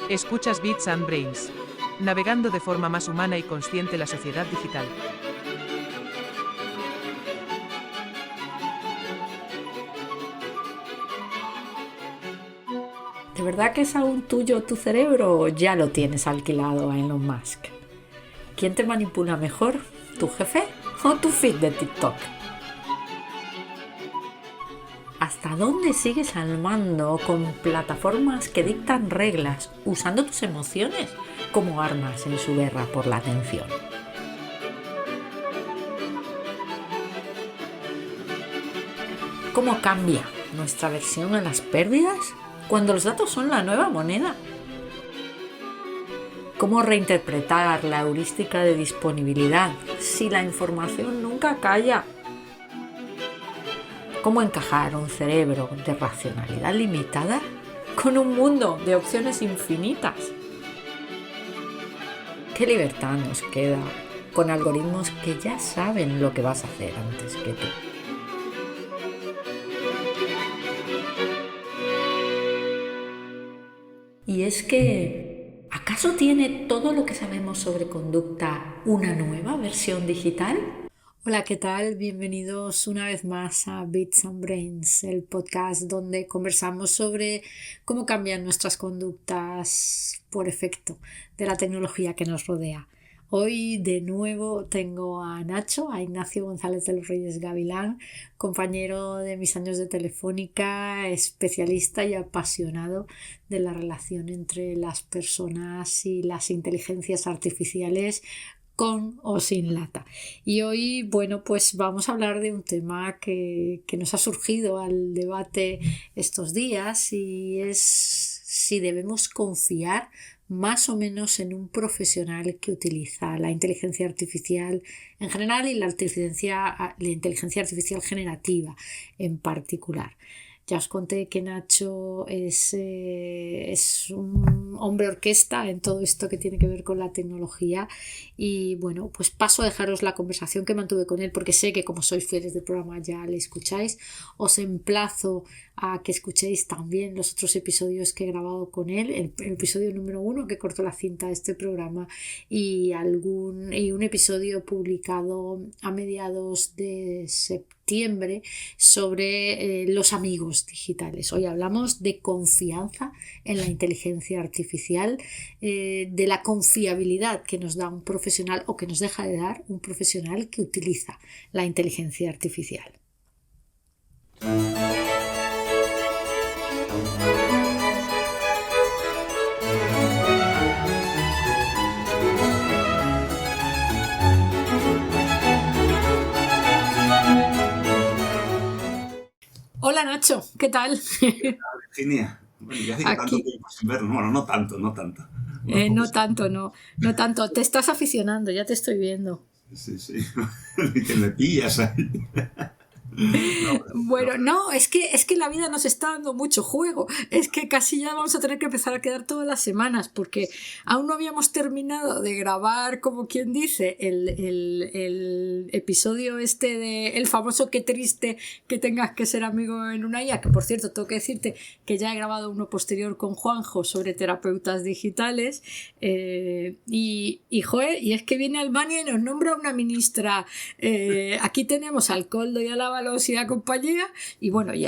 Escuchas Bits and Brains. Navegando de forma más humana y consciente la sociedad digital. ¿De verdad que es aún tuyo tu cerebro o ya lo tienes alquilado a Elon Musk? ¿Quién te manipula mejor? ¿Tu jefe o tu feed de TikTok? ¿Hasta dónde sigues al mando con plataformas que dictan reglas usando tus emociones como armas en su guerra por la atención? ¿Cómo cambia nuestra versión a las pérdidas cuando los datos son la nueva moneda? ¿Cómo reinterpretar la heurística de disponibilidad si la información nunca calla? ¿Cómo encajar un cerebro de racionalidad limitada con un mundo de opciones infinitas? ¿Qué libertad nos queda con algoritmos que ya saben lo que vas a hacer antes que tú? Y es que, ¿acaso tiene todo lo que sabemos sobre conducta una nueva versión digital? Hola, ¿qué tal? Bienvenidos una vez más a Bits and Brains, el podcast donde conversamos sobre cómo cambian nuestras conductas por efecto de la tecnología que nos rodea. Hoy de nuevo tengo a Nacho, a Ignacio González de los Reyes Gavilán, compañero de mis años de Telefónica, especialista y apasionado de la relación entre las personas y las inteligencias artificiales con o sin lata. Y hoy, bueno, pues vamos a hablar de un tema que nos ha surgido al debate estos días y es si debemos confiar más o menos en un profesional que utiliza la inteligencia artificial en general y la inteligencia artificial generativa en particular. Ya os conté que Nacho es un hombre orquesta en todo esto que tiene que ver con la tecnología y bueno, pues paso a dejaros la conversación que mantuve con él porque sé que como sois fieles del programa ya le escucháis. Os emplazo a que escuchéis también los otros episodios que he grabado con él, el episodio número 1 que cortó la cinta de este programa y un episodio publicado a mediados de septiembre sobre los amigos digitales. Hoy hablamos de confianza en la inteligencia artificial, de la confiabilidad que nos da un profesional o que nos deja de dar un profesional que utiliza la inteligencia artificial. Hola Nacho, ¿qué tal? Virginia, bueno, ya hace tanto tiempo sin vernos. Bueno, no tanto. No tanto. Te estás aficionando, ya te estoy viendo. Sí. Y te me pillas ahí. Bueno, no, es que la vida nos está dando mucho juego. Es que casi ya vamos a tener que empezar a quedar todas las semanas porque aún no habíamos terminado de grabar, como quien dice, el episodio este de el famoso qué triste que tengas que ser amigo en una IA, que por cierto tengo que decirte que ya he grabado uno posterior con Juanjo sobre terapeutas digitales y es que viene Albania y nos nombra una ministra. Aquí tenemos al Coldo y a la y la compañía y bueno, y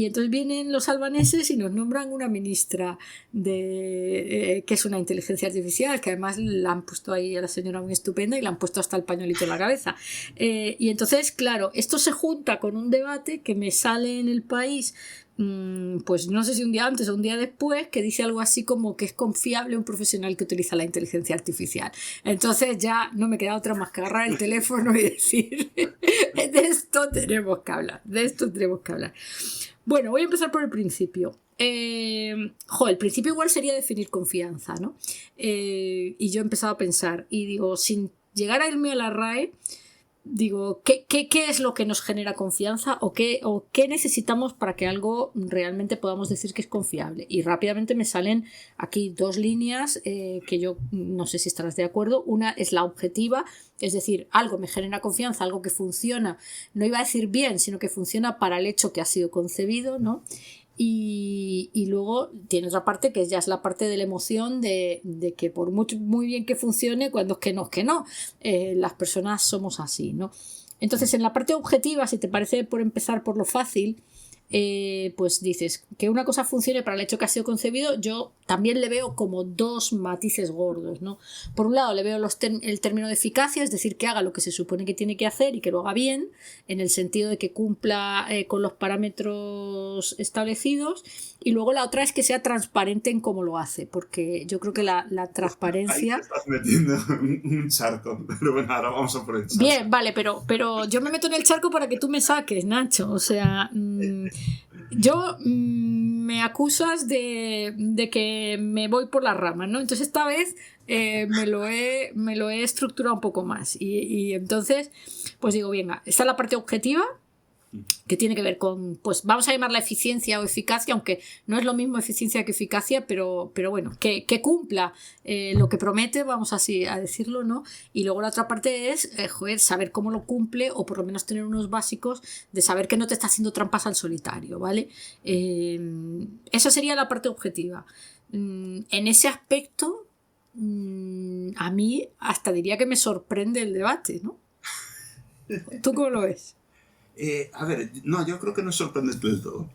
entonces vienen los albaneses y nos nombran una ministra que es una inteligencia artificial, que además la han puesto ahí a la señora muy estupenda y le han puesto hasta el pañuelito en la cabeza y entonces claro, esto se junta con un debate que me sale en El País, pues no sé si un día antes o un día después, que dice algo así como que es confiable un profesional que utiliza la inteligencia artificial. Entonces ya no me queda otra más que agarrar el teléfono y decir de esto tenemos que hablar. Bueno, voy a empezar por el principio. El principio igual sería definir confianza, ¿no? Y yo he empezado a pensar y digo, sin llegar a irme a la RAE, digo, ¿qué es lo que nos genera confianza o qué necesitamos para que algo realmente podamos decir que es confiable? Y rápidamente me salen aquí dos líneas que yo no sé si estarás de acuerdo. Una es la objetiva, es decir, algo me genera confianza, algo que funciona, no iba a decir bien, sino que funciona para el hecho que ha sido concebido, ¿no? Y luego tiene otra parte que ya es la parte de la emoción de que por muy bien que funcione, cuando es que no. Las personas somos así, ¿no? Entonces, en la parte objetiva, si te parece por empezar por lo fácil, pues dices que una cosa funcione para el hecho que ha sido concebido, yo también le veo como dos matices gordos, ¿no? Por un lado le veo el término de eficacia, es decir, que haga lo que se supone que tiene que hacer y que lo haga bien, en el sentido de que cumpla con los parámetros establecidos, y luego la otra es que sea transparente en cómo lo hace, porque yo creo que la transparencia... Ahí te estás metiendo un charco, pero bueno, ahora vamos a por el charco. Bien, vale, pero yo me meto en el charco para que tú me saques, Nacho, o sea... me acusas de que me voy por las ramas, ¿no? Entonces esta vez me lo he estructurado un poco más y entonces pues digo, venga, está la parte objetiva que tiene que ver con, pues vamos a llamarla eficiencia o eficacia, aunque no es lo mismo eficiencia que eficacia, pero bueno, que cumpla lo que promete, vamos así a decirlo, ¿no? Y luego la otra parte es, saber cómo lo cumple, o por lo menos tener unos básicos de saber que no te está haciendo trampas al solitario, ¿vale? Esa sería la parte objetiva. En ese aspecto, a mí hasta diría que me sorprende el debate, ¿no? ¿Tú cómo lo ves? A ver, no, yo creo que no es sorprendente del todo.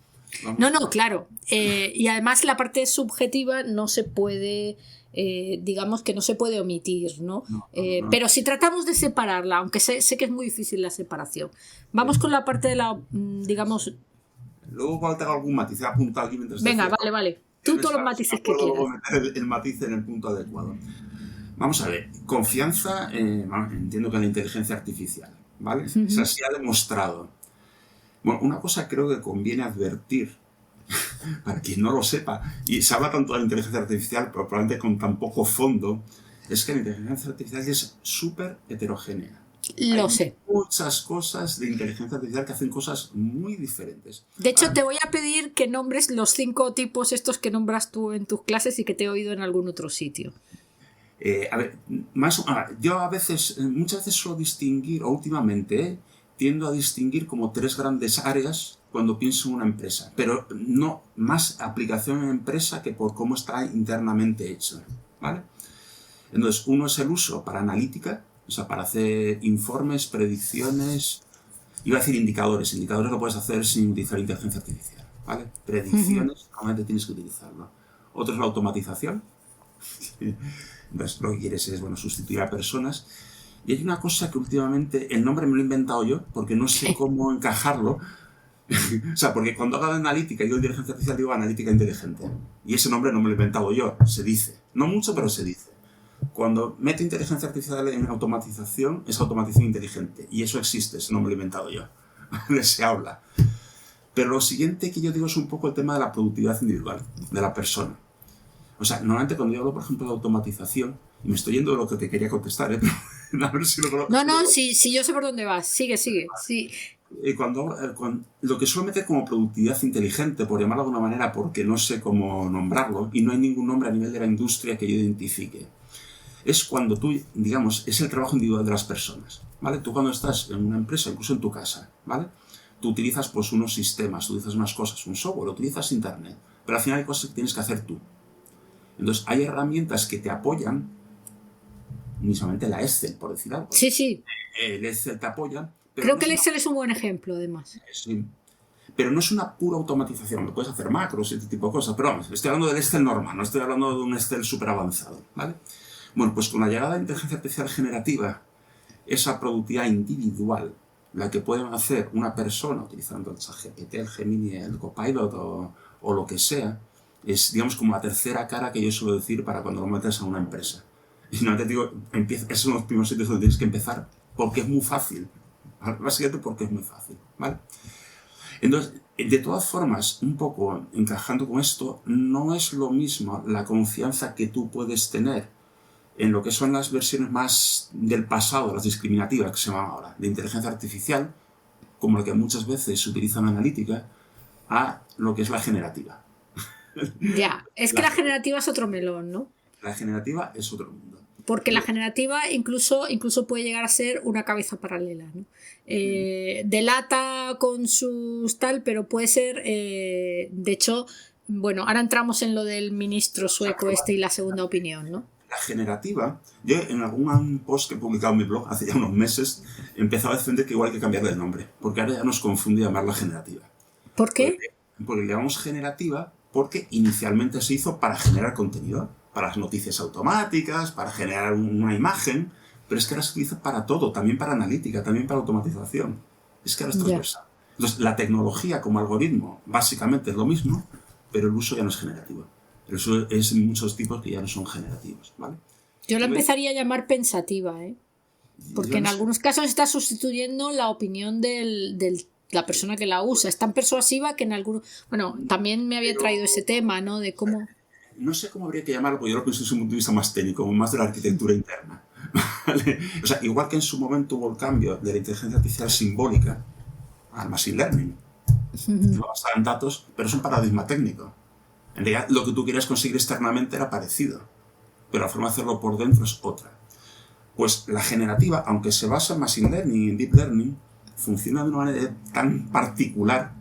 No, claro. Y además la parte subjetiva no se puede, digamos que no se puede omitir, ¿no? No. Pero si tratamos de separarla, aunque sé que es muy difícil la separación, vamos con la parte de la, digamos... Luego cuando tenga algún matiz, apunta aquí mientras... Venga, vale. Tú todos los matices que quieras. Meter el matiz en el punto adecuado. Vamos a ver, confianza, entiendo que en la inteligencia artificial, ¿vale? Uh-huh. O sea, se ha demostrado. Bueno, una cosa creo que conviene advertir, para quien no lo sepa, y se habla tanto de la inteligencia artificial, pero probablemente con tan poco fondo, es que la inteligencia artificial es súper heterogénea. Lo sé. Muchas cosas de inteligencia artificial que hacen cosas muy diferentes. De hecho, te voy a pedir que nombres los 5 tipos estos que nombras tú en tus clases y que te he oído en algún otro sitio. A ver, yo muchas veces suelo distinguir, o últimamente, tiendo a distinguir como 3 grandes áreas cuando pienso en una empresa, pero no más aplicación en empresa que por cómo está internamente hecho, ¿vale? Entonces, uno es el uso para analítica, o sea, para hacer informes, predicciones, iba a decir indicadores lo puedes hacer sin utilizar inteligencia artificial, ¿vale? Predicciones, normalmente tienes que utilizarlo. Otro es la automatización. Entonces, lo que quieres es, sustituir a personas. Y hay una cosa que últimamente, el nombre me lo he inventado yo, porque no sé cómo encajarlo. O sea, porque cuando hago analítica, yo inteligencia artificial digo analítica inteligente. Y ese nombre no me lo he inventado yo, se dice. No mucho, pero se dice. Cuando meto inteligencia artificial en automatización, es automatización inteligente. Y eso existe, ese no me lo he inventado yo. Se habla. Pero lo siguiente que yo digo es un poco el tema de la productividad individual, de la persona. O sea, normalmente cuando yo hablo, por ejemplo, de automatización, y me estoy yendo de lo que te quería contestar, pero a ver si lo... Sí, yo sé por dónde vas. Sigue. Sí. Cuando lo que suelo meter como productividad inteligente, por llamarlo de alguna manera, porque no sé cómo nombrarlo, y no hay ningún nombre a nivel de la industria que yo identifique, es cuando tú, digamos, es el trabajo individual de las personas, ¿vale? Tú cuando estás en una empresa, incluso en tu casa, ¿vale? Tú utilizas pues unos sistemas, tú utilizas unas cosas, un software, utilizas internet, pero al final hay cosas que tienes que hacer tú. Entonces, hay herramientas que te apoyan, mismamente la Excel, por decir algo. Sí. El Excel te apoya. Pero creo que el Excel es un buen ejemplo, además. Sí. Pero no es una pura automatización, lo puedes hacer macros y este tipo de cosas, pero vamos, estoy hablando del Excel normal, no estoy hablando de un Excel súper avanzado, ¿vale? Bueno, pues con la llegada de inteligencia artificial generativa, esa productividad individual, la que puede hacer una persona utilizando el ChatGPT, el Gemini, el Copilot o lo que sea, es, digamos, como la tercera cara que yo suelo decir para cuando lo metes a una empresa. Y no te digo, esos son los primeros sitios donde tienes que empezar, porque es muy fácil. Básicamente porque es muy fácil, ¿vale? Entonces, de todas formas, un poco encajando con esto, no es lo mismo la confianza que tú puedes tener en lo que son las versiones más del pasado, las discriminativas que se llaman ahora, de inteligencia artificial, como la que muchas veces se utiliza en analítica, a lo que es la generativa. Ya, es que la generativa es otro melón, ¿no? La generativa es otro mundo. porque la generativa incluso puede llegar a ser una cabeza paralela, ¿no? Delata con sus tal, pero puede ser, de hecho, bueno, ahora entramos en lo del ministro sueco y la segunda opinión, ¿no? La generativa, yo en algún post que he publicado en mi blog hace ya unos meses, empezaba a defender que igual hay que cambiarle el nombre, porque ahora ya nos confunde llamarla generativa. ¿Por qué? Porque le llamamos generativa porque inicialmente se hizo para generar contenido, para las noticias automáticas, para generar una imagen, pero es que ahora se utiliza para todo, también para analítica, también para automatización. Es que ahora es transversal. Entonces, la tecnología como algoritmo básicamente es lo mismo, pero el uso ya no es generativo. El uso es en muchos tipos que ya no son generativos, ¿vale? Yo la empezaría a llamar pensativa, ¿eh? Porque en algunos casos está sustituyendo la opinión de la persona que la usa. Es tan persuasiva que en algunos... Bueno, también me había traído ese tema, ¿no? De cómo... No sé cómo habría que llamarlo, porque yo lo pienso desde un punto de vista más técnico, más de la arquitectura interna. ¿Vale? O sea, igual que en su momento hubo el cambio de la inteligencia artificial simbólica al machine learning, no basada en datos, pero es un paradigma técnico. En realidad, lo que tú querías conseguir externamente era parecido, pero la forma de hacerlo por dentro es otra. Pues la generativa, aunque se basa en machine learning y en deep learning, funciona de una manera tan particular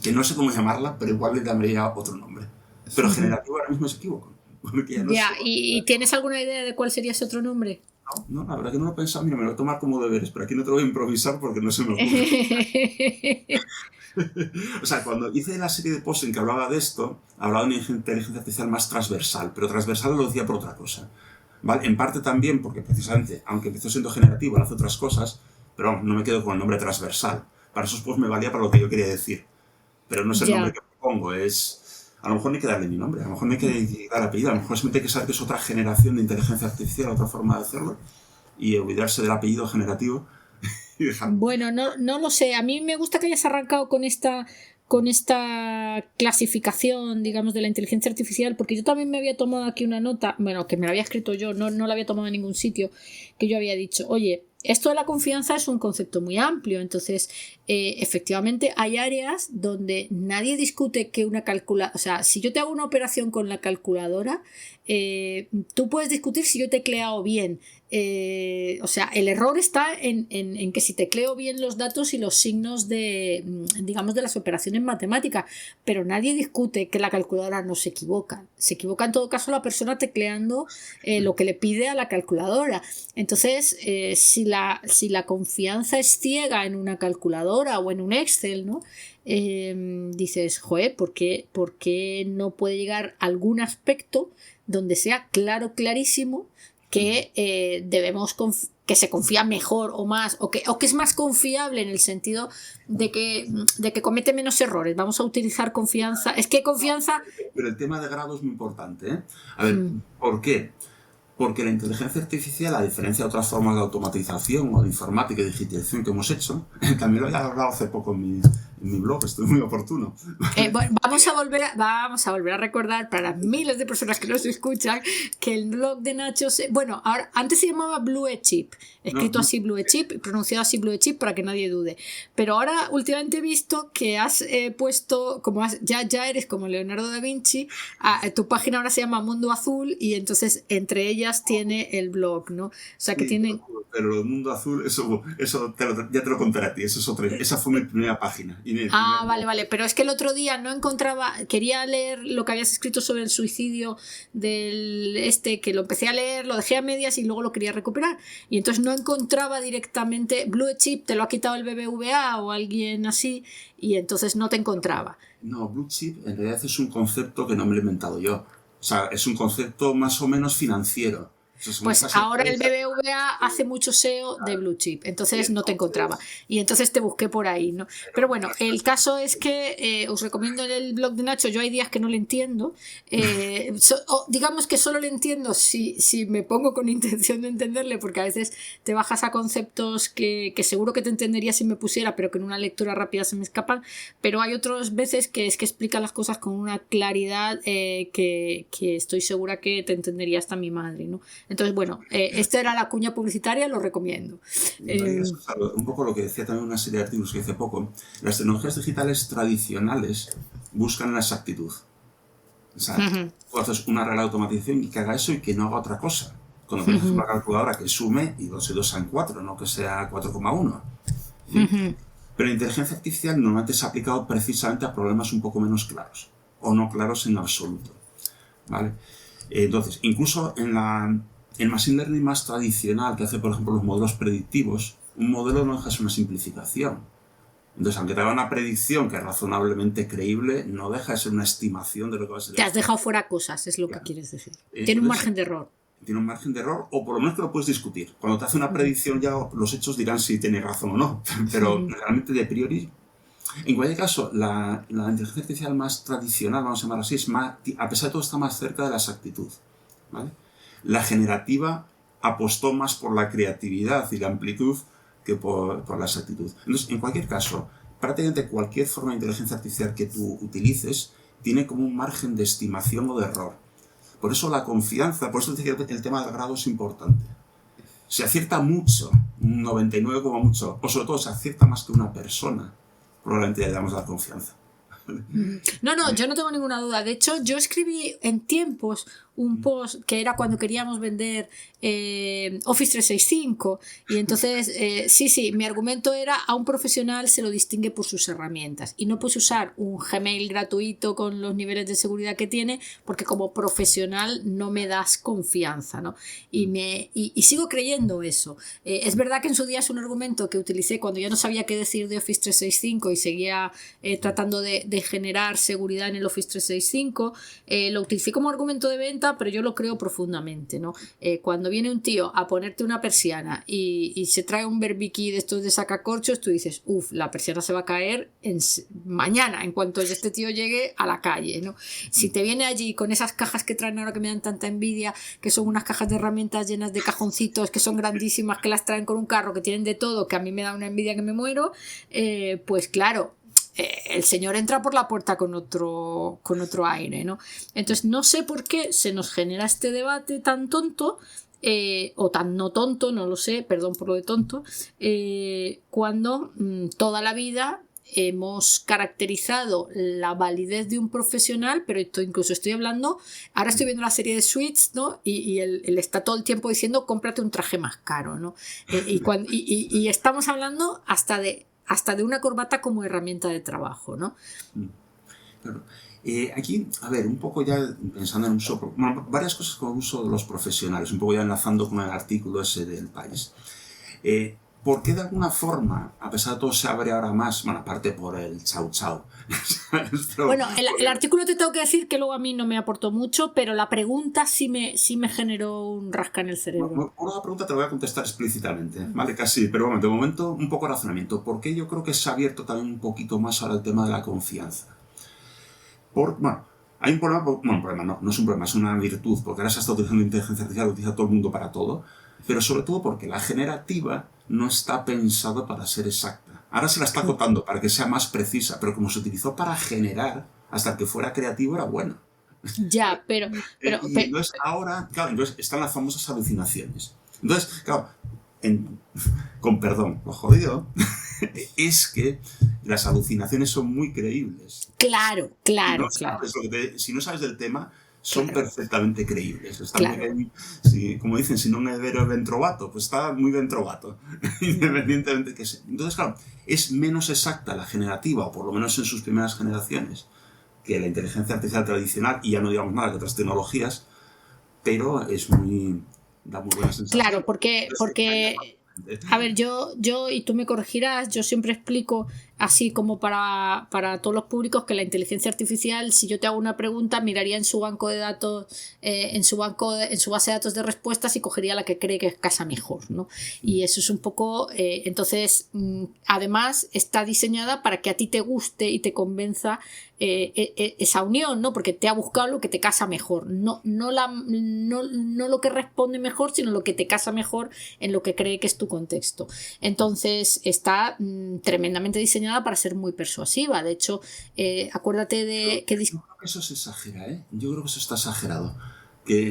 que no sé cómo llamarla, pero igual le llamaría otro nombre. Pero generativa ahora mismo es equívoco. ¿Y tienes alguna idea de cuál sería ese otro nombre? No, la verdad que no lo he pensado. Mira, me lo voy a tomar como deberes, pero aquí no te lo voy a improvisar porque no se me ocurre. O sea, cuando hice la serie de posts en que hablaba de esto, hablaba de una inteligencia artificial más transversal, pero transversal lo decía por otra cosa. ¿Vale? En parte también porque precisamente, aunque empezó siendo generativo, hace otras cosas, pero vamos, no me quedo con el nombre transversal. Para esos posts me valía para lo que yo quería decir. Pero no es el nombre que pongo, es... A lo mejor no hay que darle mi nombre, a lo mejor no hay que dar apellido, a lo mejor simplemente hay que saber que es otra generación de inteligencia artificial, otra forma de hacerlo, y olvidarse del apellido generativo. Bueno, no lo sé. A mí me gusta que hayas arrancado con esta clasificación, digamos, de la inteligencia artificial, porque yo también me había tomado aquí una nota, bueno, que me la había escrito yo, no la había tomado en ningún sitio, que yo había dicho, oye, esto de la confianza es un concepto muy amplio, entonces efectivamente hay áreas donde nadie discute que una calculadora, o sea, si yo te hago una operación con la calculadora, tú puedes discutir si yo he tecleado bien, o sea, el error está en que si tecleo bien los datos y los signos de, digamos, de las operaciones matemáticas, pero nadie discute que la calculadora no se equivoca. Se equivoca en todo caso la persona tecleando lo que le pide a la calculadora. Entonces, si la confianza es ciega en una calculadora o en un Excel, ¿no? Dices, joder, ¿por qué no puede llegar algún aspecto donde sea clarísimo que que se confía mejor o más, o que es más confiable en el sentido de que comete menos errores? Vamos a utilizar confianza. Es que confianza... Pero el tema de grado es muy importante, ¿eh? A ver, ¿por qué? Porque la inteligencia artificial, a diferencia de otras formas de automatización o de informática y digitalización que hemos hecho, también lo he hablado hace poco en mi blog, estoy muy oportuno. Bueno, vamos a volver a recordar para las miles de personas que nos escuchan que el blog de Nacho bueno, ahora antes se llamaba Blue Chip, escrito así Blue Chip, pronunciado así Blue Chip para que nadie dude, pero ahora últimamente he visto que has puesto, ya eres como Leonardo da Vinci, tu página ahora se llama Mundo Azul y entonces entre ellas tiene el blog, ¿no? O sea que sí, tiene... Pero el Mundo Azul, eso ya te lo contaré a ti, esa fue mi primera página. Vale, pero es que el otro día no encontraba, quería leer lo que habías escrito sobre el suicidio que lo empecé a leer, lo dejé a medias y luego lo quería recuperar y entonces no encontraba directamente. Blue Chip te lo ha quitado el BBVA o alguien así y entonces no te encontraba. No, Blue Chip en realidad es un concepto que no me lo he inventado yo, o sea, es un concepto más o menos financiero. Pues ahora el BBVA hace mucho SEO de Blue Chip, entonces no te encontraba y entonces te busqué por ahí, ¿no? Pero bueno, el caso es que os recomiendo el blog de Nacho. Yo hay días que no le entiendo, digamos que solo le entiendo si me pongo con intención de entenderle, porque a veces te bajas a conceptos que seguro que te entendería si me pusiera, pero que en una lectura rápida se me escapan, pero hay otras veces que es que explica las cosas con una claridad que estoy segura que te entendería hasta mi madre, ¿no? Entonces, bueno, esta era la cuña publicitaria, lo recomiendo. Un poco lo que decía también una serie de artículos que hice poco, las tecnologías digitales tradicionales buscan la exactitud. O sea, tú haces una regla de automatización y que haga eso y que no haga otra cosa. Cuando pones una calculadora que sume y 2 y 2 sean 4, no que sea 4,1. ¿Sí? Pero la inteligencia artificial normalmente se ha aplicado precisamente a problemas un poco menos claros, o no claros en absoluto. ¿Vale? Entonces, incluso en el machine learning más tradicional, que hace, por ejemplo, los modelos predictivos, un modelo no deja de ser una simplificación. Entonces, aunque te haga una predicción que es razonablemente creíble, no deja de ser una estimación de lo que va a ser. Te has dejado fuera cosas, es lo que quieres decir. Tiene un margen de error. Tiene un margen de error, o por lo menos que lo puedes discutir. Cuando te hace una predicción ya los hechos dirán si tiene razón o no, pero realmente de priori. En cualquier caso, la inteligencia artificial más tradicional, vamos a llamar así, es más, a pesar de todo está más cerca de la exactitud. ¿Vale? La generativa apostó más por la creatividad y la amplitud que por la exactitud. Entonces, en cualquier caso, prácticamente cualquier forma de inteligencia artificial que tú utilices tiene como un margen de estimación o de error. Por eso la confianza, por eso decía que el tema del grado es importante. Se acierta mucho, un 99 como mucho, o sobre todo se acierta más que una persona, probablemente le damos la confianza. No, yo no tengo ninguna duda. De hecho, yo escribí en tiempos un post que era cuando queríamos vender Office 365 y entonces, sí, mi argumento era a un profesional se lo distingue por sus herramientas y no puedes usar un Gmail gratuito con los niveles de seguridad que tiene porque como profesional no me das confianza, ¿no? Y sigo creyendo eso. Es verdad que en su día es un argumento que utilicé cuando ya no sabía qué decir de Office 365 y seguía tratando de generar seguridad en el Office 365. Lo utilicé como argumento de venta, pero yo lo creo profundamente, ¿no? Cuando viene un tío a ponerte una persiana y se trae un berbiquí de estos de sacacorchos, tú dices, la persiana se va a caer mañana, en cuanto este tío llegue a la calle, ¿no? Si te viene allí con esas cajas que traen ahora que me dan tanta envidia, que son unas cajas de herramientas llenas de cajoncitos, que son grandísimas, que las traen con un carro, que tienen de todo, que a mí me da una envidia que me muero, pues claro, el señor entra por la puerta con otro aire, ¿no? Entonces no sé por qué se nos genera este debate tan tonto, o tan no tonto, no lo sé, perdón por lo de tonto, cuando toda la vida hemos caracterizado la validez de un profesional, pero esto incluso estoy hablando, ahora estoy viendo la serie de Suits, ¿no? Y él está todo el tiempo diciendo cómprate un traje más caro, ¿no? Y estamos hablando hasta de una corbata como herramienta de trabajo, ¿no? Claro. Aquí, a ver, un poco ya pensando en un uso, bueno, varias cosas con el uso de los profesionales, un poco ya enlazando con el artículo ese del País. ¿Por qué de alguna forma, a pesar de todo, se abre ahora más? Bueno, aparte por el chau chau. Bueno, el artículo te tengo que decir que luego a mí no me aportó mucho, pero la pregunta sí me generó un rasca en el cerebro. Por la pregunta te la voy a contestar explícitamente, ¿vale? Casi, pero bueno, de momento un poco de razonamiento. ¿Por qué yo creo que se ha abierto también un poquito más ahora el tema de la confianza? Hay un problema, bueno, un problema no es un problema, es una virtud, porque ahora se está utilizando inteligencia artificial, lo utiliza todo el mundo para todo, pero sobre todo porque la generativa no está pensada para ser exacta. Ahora se la está acotando para que sea más precisa, pero como se utilizó para generar, hasta que fuera creativo era bueno. Ya, pero entonces ahora, claro, entonces están las famosas alucinaciones. Entonces, claro, con perdón, lo jodido es que las alucinaciones son muy creíbles. Claro. Si no sabes del tema, son perfectamente creíbles. Están Claro. muy bien, como dicen, si non è vero ben trovato, pues está muy bien trovato, independientemente que sea. Entonces, claro, es menos exacta la generativa, o por lo menos en sus primeras generaciones, que la inteligencia artificial tradicional, y ya no digamos nada que otras tecnologías, pero da muy buena sensación. Claro, porque a ver, yo y tú me corregirás, yo siempre explico así como para todos los públicos que la inteligencia artificial, si yo te hago una pregunta, miraría en su banco de datos, en su base de datos de respuestas y cogería la que cree que casa mejor, ¿no? Y eso es un poco, entonces, además está diseñada para que a ti te guste y te convenza esa unión, ¿no? Porque te ha buscado lo que te casa mejor, no lo que responde mejor, sino lo que te casa mejor en lo que cree que es tu contexto. Entonces está tremendamente diseñada para ser muy persuasiva. De hecho, acuérdate de que... Yo creo que eso se exagera, ¿eh? Yo creo que eso está exagerado.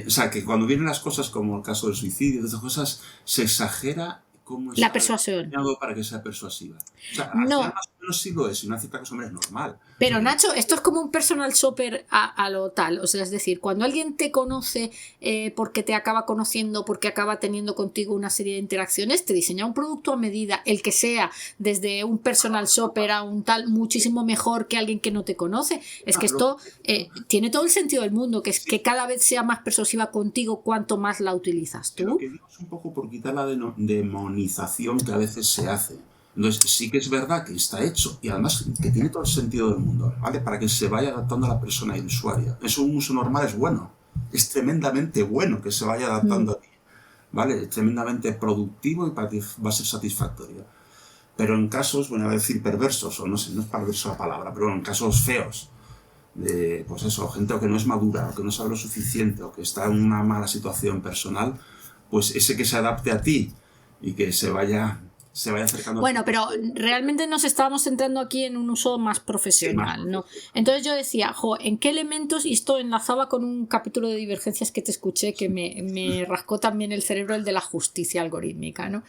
O sea, que cuando vienen las cosas como el caso del suicidio y esas cosas, se exagera cómo está la persuasión diseñado para que sea persuasiva. O sea, no, más o menos sí lo es, y una cierta cosa hombre, es normal. Pero Nacho, esto es como un personal shopper a lo tal, o sea, es decir, cuando alguien te conoce porque te acaba conociendo, porque acaba teniendo contigo una serie de interacciones, te diseña un producto a medida, el que sea, desde un personal shopper a un tal, muchísimo mejor que alguien que no te conoce. Es que esto tiene todo el sentido del mundo, que es que cada vez sea más persuasiva contigo cuanto más la utilizas tú. Lo que digo es un poco por quitar la demonización que a veces se hace. Entonces sí que es verdad que está hecho y además que tiene todo el sentido del mundo, ¿vale? Para que se vaya adaptando a la persona y al usuario. Eso un uso normal es bueno. Es tremendamente bueno que se vaya adaptando a ti, ¿vale? Es tremendamente productivo y para ti va a ser satisfactorio. Pero en casos, bueno, voy a decir perversos, o no sé, no es perverso la palabra, pero en casos feos, de, pues eso, gente que no es madura, o que no sabe lo suficiente, o que está en una mala situación personal, pues ese que se adapte a ti y que se vaya acercando. Bueno, pero realmente nos estábamos centrando aquí en un uso más profesional, ¿no? Entonces yo decía, ¿en qué elementos? Y esto enlazaba con un capítulo de Divergencias que te escuché que me rascó también el cerebro, el de la justicia algorítmica, ¿no?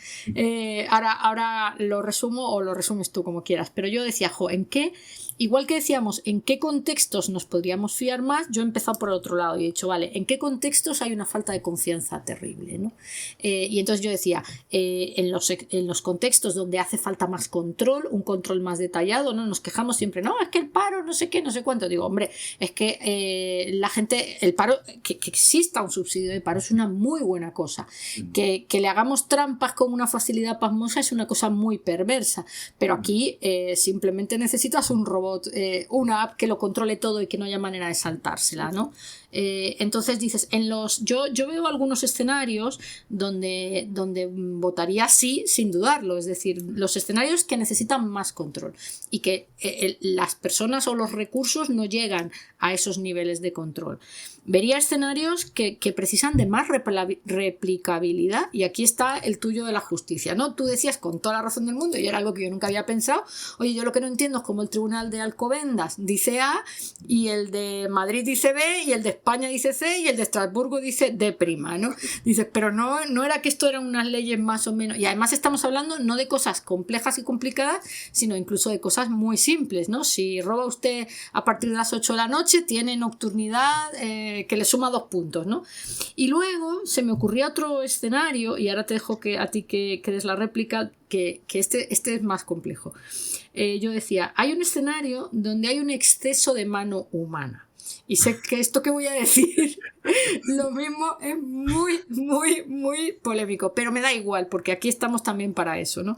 Ahora lo resumo o lo resumes tú como quieras, pero yo decía, ¿en qué? Igual que decíamos, ¿en qué contextos nos podríamos fiar más? Yo he empezado por otro lado y he dicho, vale, ¿en qué contextos hay una falta de confianza terrible, ¿no? Y entonces yo decía, en los contextos donde hace falta más control, un control más detallado, ¿no? Nos quejamos siempre, no, es que el paro, no sé qué, no sé cuánto. Digo, hombre, es que la gente, el paro, que exista un subsidio de paro es una muy buena cosa. Que le hagamos trampas con una facilidad pasmosa es una cosa muy perversa. Pero aquí simplemente necesitas un robot, una app que lo controle todo y que no haya manera de saltársela, ¿no? Entonces dices, yo veo algunos escenarios donde votaría sí sin dudarlo, es decir, los escenarios que necesitan más control y que las personas o los recursos no llegan a esos niveles de control. Vería escenarios que precisan de más replicabilidad, y aquí está el tuyo de la justicia, ¿no? Tú decías con toda la razón del mundo, y era algo que yo nunca había pensado, oye, yo lo que no entiendo es cómo el Tribunal de Alcobendas dice A y el de Madrid dice B y el de España dice C y el de Estrasburgo dice D', ¿no? Dices, pero no era que esto eran unas leyes más o menos, y además estamos hablando no de cosas complejas y complicadas, sino incluso de cosas muy simples, ¿no? Si roba usted a partir de las 8 de la noche, tiene nocturnidad que le suma 2 puntos, ¿no? Y luego se me ocurría otro escenario, y ahora te dejo a ti que des la réplica, que este es más complejo. Yo decía, hay un escenario donde hay un exceso de mano humana. Y sé que esto que voy a decir, lo mismo es muy, muy, muy polémico, pero me da igual, porque aquí estamos también para eso, ¿no?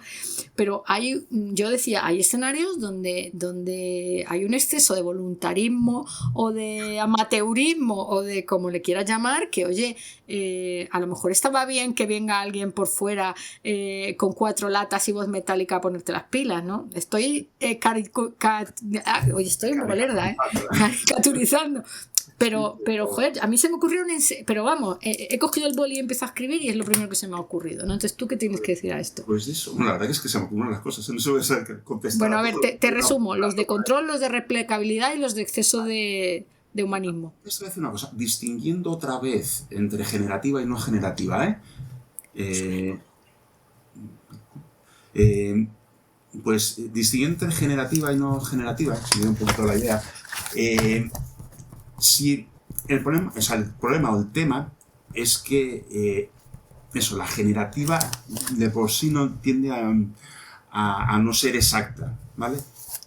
Pero yo decía, hay escenarios donde hay un exceso de voluntarismo o de amateurismo o de como le quieras llamar, que oye, a lo mejor estaba bien que venga alguien por fuera con 4 latas y voz metálica a ponerte las pilas, ¿no? Estoy estoy un poco lerda, caricaturizando. Pero joder, a mí se me ocurrieron pero vamos, he cogido el boli y empezado a escribir y es lo primero que se me ha ocurrido, ¿no? Entonces, ¿tú qué tienes que decir a esto? Pues eso, la verdad es que se me ocurren las cosas, no se voy a saber contestar. Bueno, a ver, te resumo, los de control, los de replicabilidad y los de exceso de humanismo. Esto voy a decir una cosa, distinguiendo otra vez entre generativa y no generativa, pues distinguiendo entre generativa y no generativa, si me da un poquito la idea, si el problema o el tema es que la generativa de por sí no tiende a no ser exacta, ¿vale?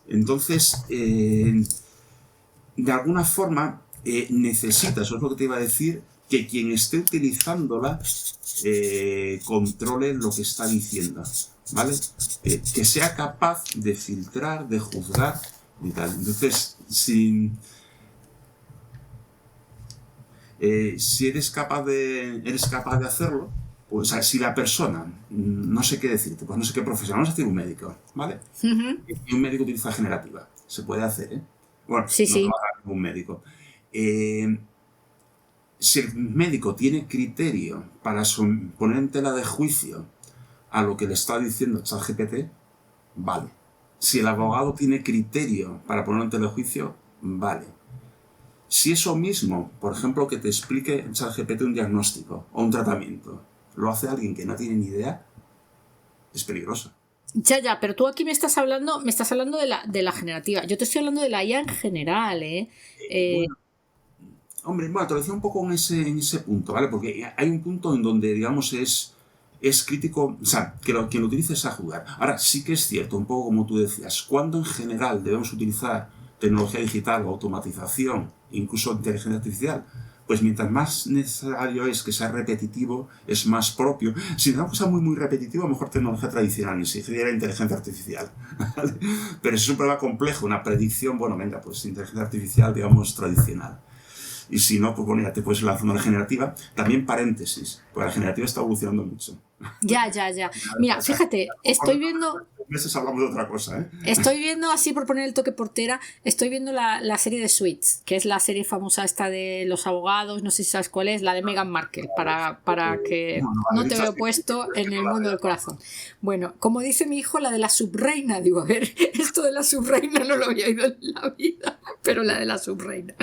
Entonces, de alguna forma, necesita, eso es lo que te iba a decir, que quien esté utilizándola controle lo que está diciendo, ¿vale? Que sea capaz de filtrar, de juzgar y tal. Entonces, si eres capaz de hacerlo, pues, o sea, si la persona, no sé qué decirte, pues no sé qué profesión, vamos a decir un médico, ¿vale? Uh-huh. Y un médico utiliza generativa, se puede hacer, ¿eh? Bueno, sí, no lo haga un médico. Si el médico tiene criterio para poner en tela de juicio a lo que le está diciendo ChatGPT, vale. Si el abogado tiene criterio para poner en tela de juicio, vale. Si eso mismo, por ejemplo, que te explique ChatGPT un diagnóstico o un tratamiento, lo hace alguien que no tiene ni idea, es peligroso. Ya, pero tú aquí me estás hablando de la generativa. Yo te estoy hablando de la IA en general, ¿eh? Eh, Bueno, hombre, bueno, te lo decía un poco en ese punto, ¿vale? Porque hay un punto en donde, digamos, es crítico, o sea, quien lo utilice es a jugar. Ahora, sí que es cierto, un poco como tú decías, cuando en general debemos utilizar tecnología digital o automatización, incluso inteligencia artificial, pues mientras más necesario es que sea repetitivo, es más propio. Si es una cosa muy, muy repetitiva, mejor tecnología tradicional, ni siquiera inteligencia artificial. ¿Vale? Pero eso es un problema complejo, una predicción, bueno, venga, pues inteligencia artificial, digamos, tradicional. Y si no, pues bueno, ya te puedes lanzar una generativa. También paréntesis, porque la generativa está evolucionando mucho. ya. Mira, O sea, fíjate, conforme pasan los meses hablamos de otra cosa, ¿eh? estoy viendo, así por poner el toque portera, estoy viendo la serie de Suits, que es la serie famosa esta de los abogados, no sé si sabes cuál es, la de Meghan Markle, para que No, no, no vale, te dicho veo así, puesto es en que no el la mundo del veo. corazón. Bueno, como dice mi hijo, la de la subreina, digo, a ver, esto de la subreina no lo había oído en la vida, pero la de la subreina.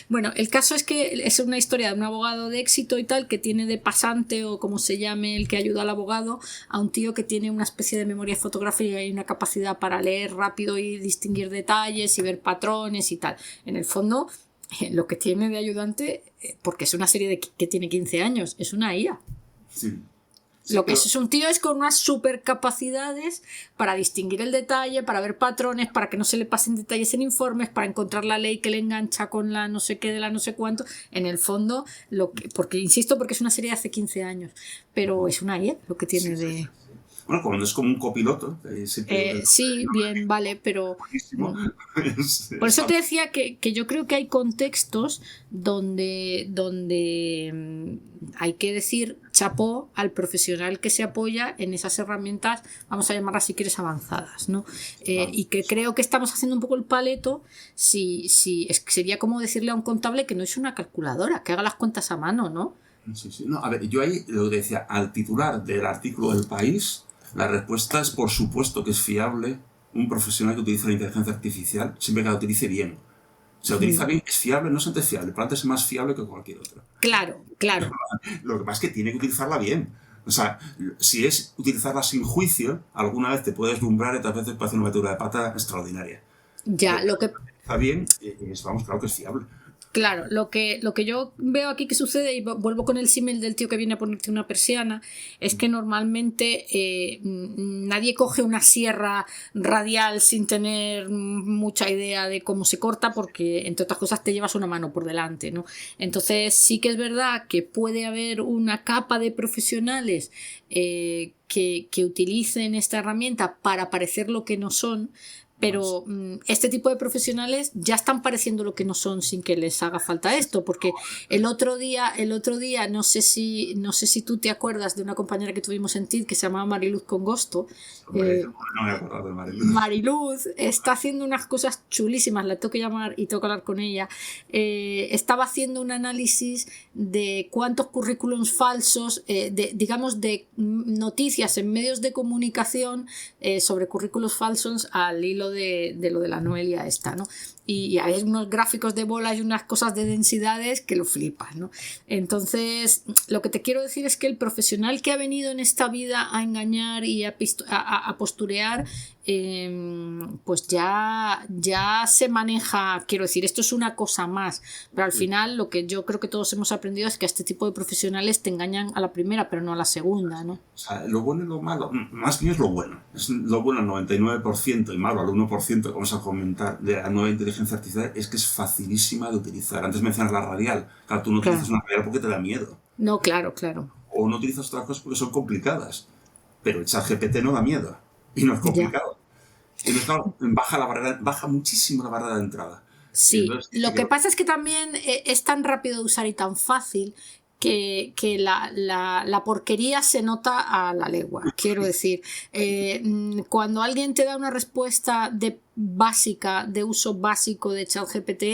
Bueno, el caso es que es una historia de un abogado de éxito y tal, que tiene de pasante, o como se llame el que ayuda al abogado, a un tío que tiene una especie de memoria fotográfica y una capacidad para leer rápido y distinguir detalles y ver patrones y tal. En el fondo, lo que tiene de ayudante, porque es una serie que tiene 15 años, es una IA. Sí, sí, Lo que pero es un tío es con unas super capacidades para distinguir el detalle, para ver patrones, para que no se le pasen detalles en informes, para encontrar la ley que le engancha con la no sé qué de la no sé cuánto. En el fondo, porque insisto, porque es una serie de hace 15 años, pero es una IA lo que sí, tiene sí, sí, de... sí. Bueno, cuando es como un copiloto, siempre digo que Sí, bien, vale, pero buenísimo. mm, por eso te decía que yo creo que hay contextos donde hay que decir chapó al profesional que se apoya en esas herramientas, vamos a llamarlas si quieres avanzadas, ¿no? Vale. Y que creo que estamos haciendo un poco el paleto si es que sería como decirle a un contable que no es una calculadora, que haga las cuentas a mano, ¿no? Sí, sí. No, a ver, yo ahí lo que decía, al titular del artículo del País, la respuesta es por supuesto que es fiable un profesional que utilice la inteligencia artificial, siempre que la utilice bien. Si la utiliza Mm. bien, es fiable, no es antes fiable, pero antes es más fiable que cualquier otro. Claro. Lo que pasa es que tiene que utilizarla bien. O sea, si es utilizarla sin juicio, alguna vez te puedes deslumbrar y otras veces puede hacer una metedura de pata extraordinaria. Ya, Pero está bien, vamos, claro que es fiable. Claro, lo que yo veo aquí que sucede, y vuelvo con el símil del tío que viene a ponerte una persiana, es que normalmente nadie coge una sierra radial sin tener mucha idea de cómo se corta, porque entre otras cosas te llevas una mano por delante, ¿no? Entonces sí que es verdad que puede haber una capa de profesionales que utilicen esta herramienta para parecer lo que no son, pero este tipo de profesionales ya están pareciendo lo que no son sin que les haga falta esto, porque el otro día no sé si tú te acuerdas de una compañera que tuvimos en TID que se llamaba Mariluz Congosto. Hombre, no me he acordado de Mariluz. Mariluz está haciendo unas cosas chulísimas, la tengo que llamar y tengo que hablar con ella. Estaba haciendo un análisis de cuántos currículums falsos, digamos, de noticias en medios de comunicación sobre currículos falsos al hilo de lo de la Noelia esta, ¿no? Y hay unos gráficos de bolas y unas cosas de densidades que lo flipas, ¿no? Entonces, lo que te quiero decir es que el profesional que ha venido en esta vida a engañar y a posturear, pues ya se maneja, quiero decir, esto es una cosa más, pero al final lo que yo creo que todos hemos aprendido es que a este tipo de profesionales te engañan a la primera, pero no a la segunda, ¿no? O sea, lo bueno y lo malo, más bien es lo bueno. Es lo bueno al 99% y malo al 1% que vamos a comentar de la nueva inteligencia artificial es que es facilísima de utilizar. Antes mencionas la radial. Claro, tú no utilizas Claro. una radial porque te da miedo. No, claro. O no utilizas otras cosas porque son complicadas. Pero el ChatGPT no da miedo. Y no es Ya. complicado. Y entonces, claro, baja muchísimo la barrera de entrada. Y Sí, entonces, lo que pasa es que también es tan rápido de usar y tan fácil que la porquería se nota a la legua. Quiero decir, cuando alguien te da una respuesta básica, de uso básico de ChatGPT,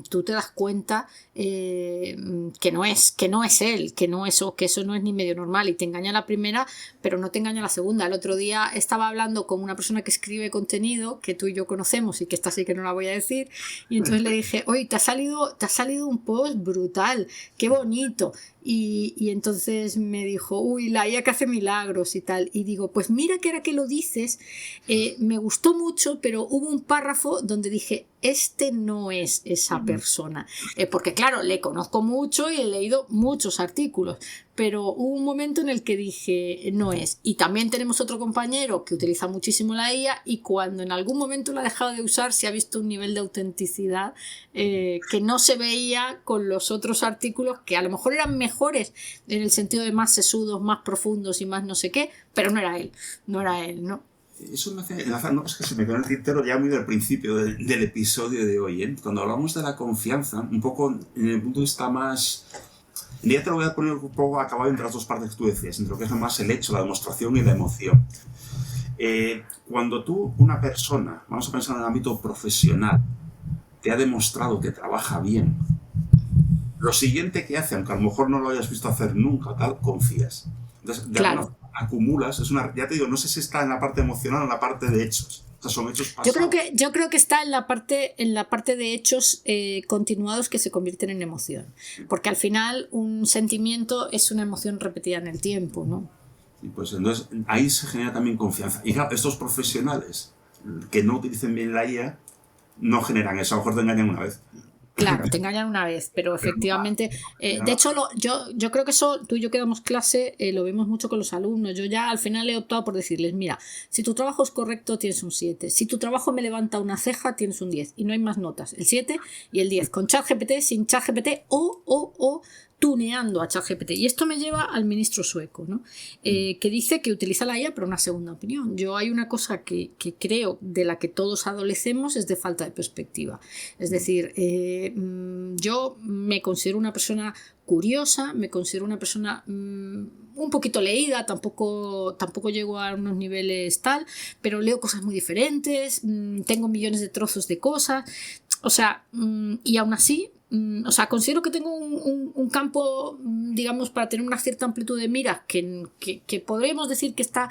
tú te das cuenta que no es él, que eso no es ni medio normal, y te engaña la primera, pero no te engaña la segunda. El otro día estaba hablando con una persona que escribe contenido que tú y yo conocemos, y que esta sí que no la voy a decir, y entonces le dije, oye, te ha salido un post brutal, qué bonito. y entonces me dijo, uy, la IA que hace milagros y tal. Y digo, pues mira que ahora que lo dices, me gustó mucho, pero hubo un párrafo donde dije, este no es esa persona. Porque claro, le conozco mucho y he leído muchos artículos, pero hubo un momento en el que dije, no es. Y también tenemos otro compañero que utiliza muchísimo la IA y cuando en algún momento la ha dejado de usar se ha visto un nivel de autenticidad que no se veía con los otros artículos que a lo mejor eran mejores en el sentido de más sesudos, más profundos y más no sé qué, pero no era él, ¿no? Eso me hace enlazar, no, es que se me quedó en el tintero ya muy del principio del episodio de hoy, ¿eh? Cuando hablamos de la confianza, un poco en el punto de vista más... Ya te lo voy a poner un poco acabado entre las dos partes que tú decías, entre lo que es más el hecho, la demostración y la emoción. Cuando una persona, vamos a pensar en el ámbito profesional, te ha demostrado que trabaja bien, lo siguiente que hace, aunque a lo mejor no lo hayas visto hacer nunca, tal, confías. Entonces, de alguna forma acumulas, ya te digo, no sé si está en la parte emocional o en la parte de hechos. O sea, son hechos pasados. Yo creo que está en la parte de hechos continuados que se convierten en emoción. Porque al final un sentimiento es una emoción repetida en el tiempo, ¿no? Y pues entonces ahí se genera también confianza. Y claro, estos profesionales que no utilicen bien la IA no generan eso, a lo mejor te engañan una vez. Claro, te engañan una vez, pero efectivamente, de hecho yo creo que eso, tú y yo que damos clase, lo vemos mucho con los alumnos. Yo ya al final he optado por decirles, mira, si tu trabajo es correcto tienes un 7, si tu trabajo me levanta una ceja tienes un 10 y no hay más notas, el 7 y el 10, con ChatGPT, sin ChatGPT o tuneando a ChatGPT. Y esto me lleva al ministro sueco, ¿no? Que dice que utiliza la IA para una segunda opinión. Yo hay una cosa que creo de la que todos adolecemos es de falta de perspectiva. Es decir, yo me considero una persona curiosa, me considero una persona un poquito leída, tampoco llego a unos niveles tal, pero leo cosas muy diferentes, tengo millones de trozos de cosas, o sea, y aún así, o sea, considero que tengo un campo, digamos, para tener una cierta amplitud de mira que podríamos decir que está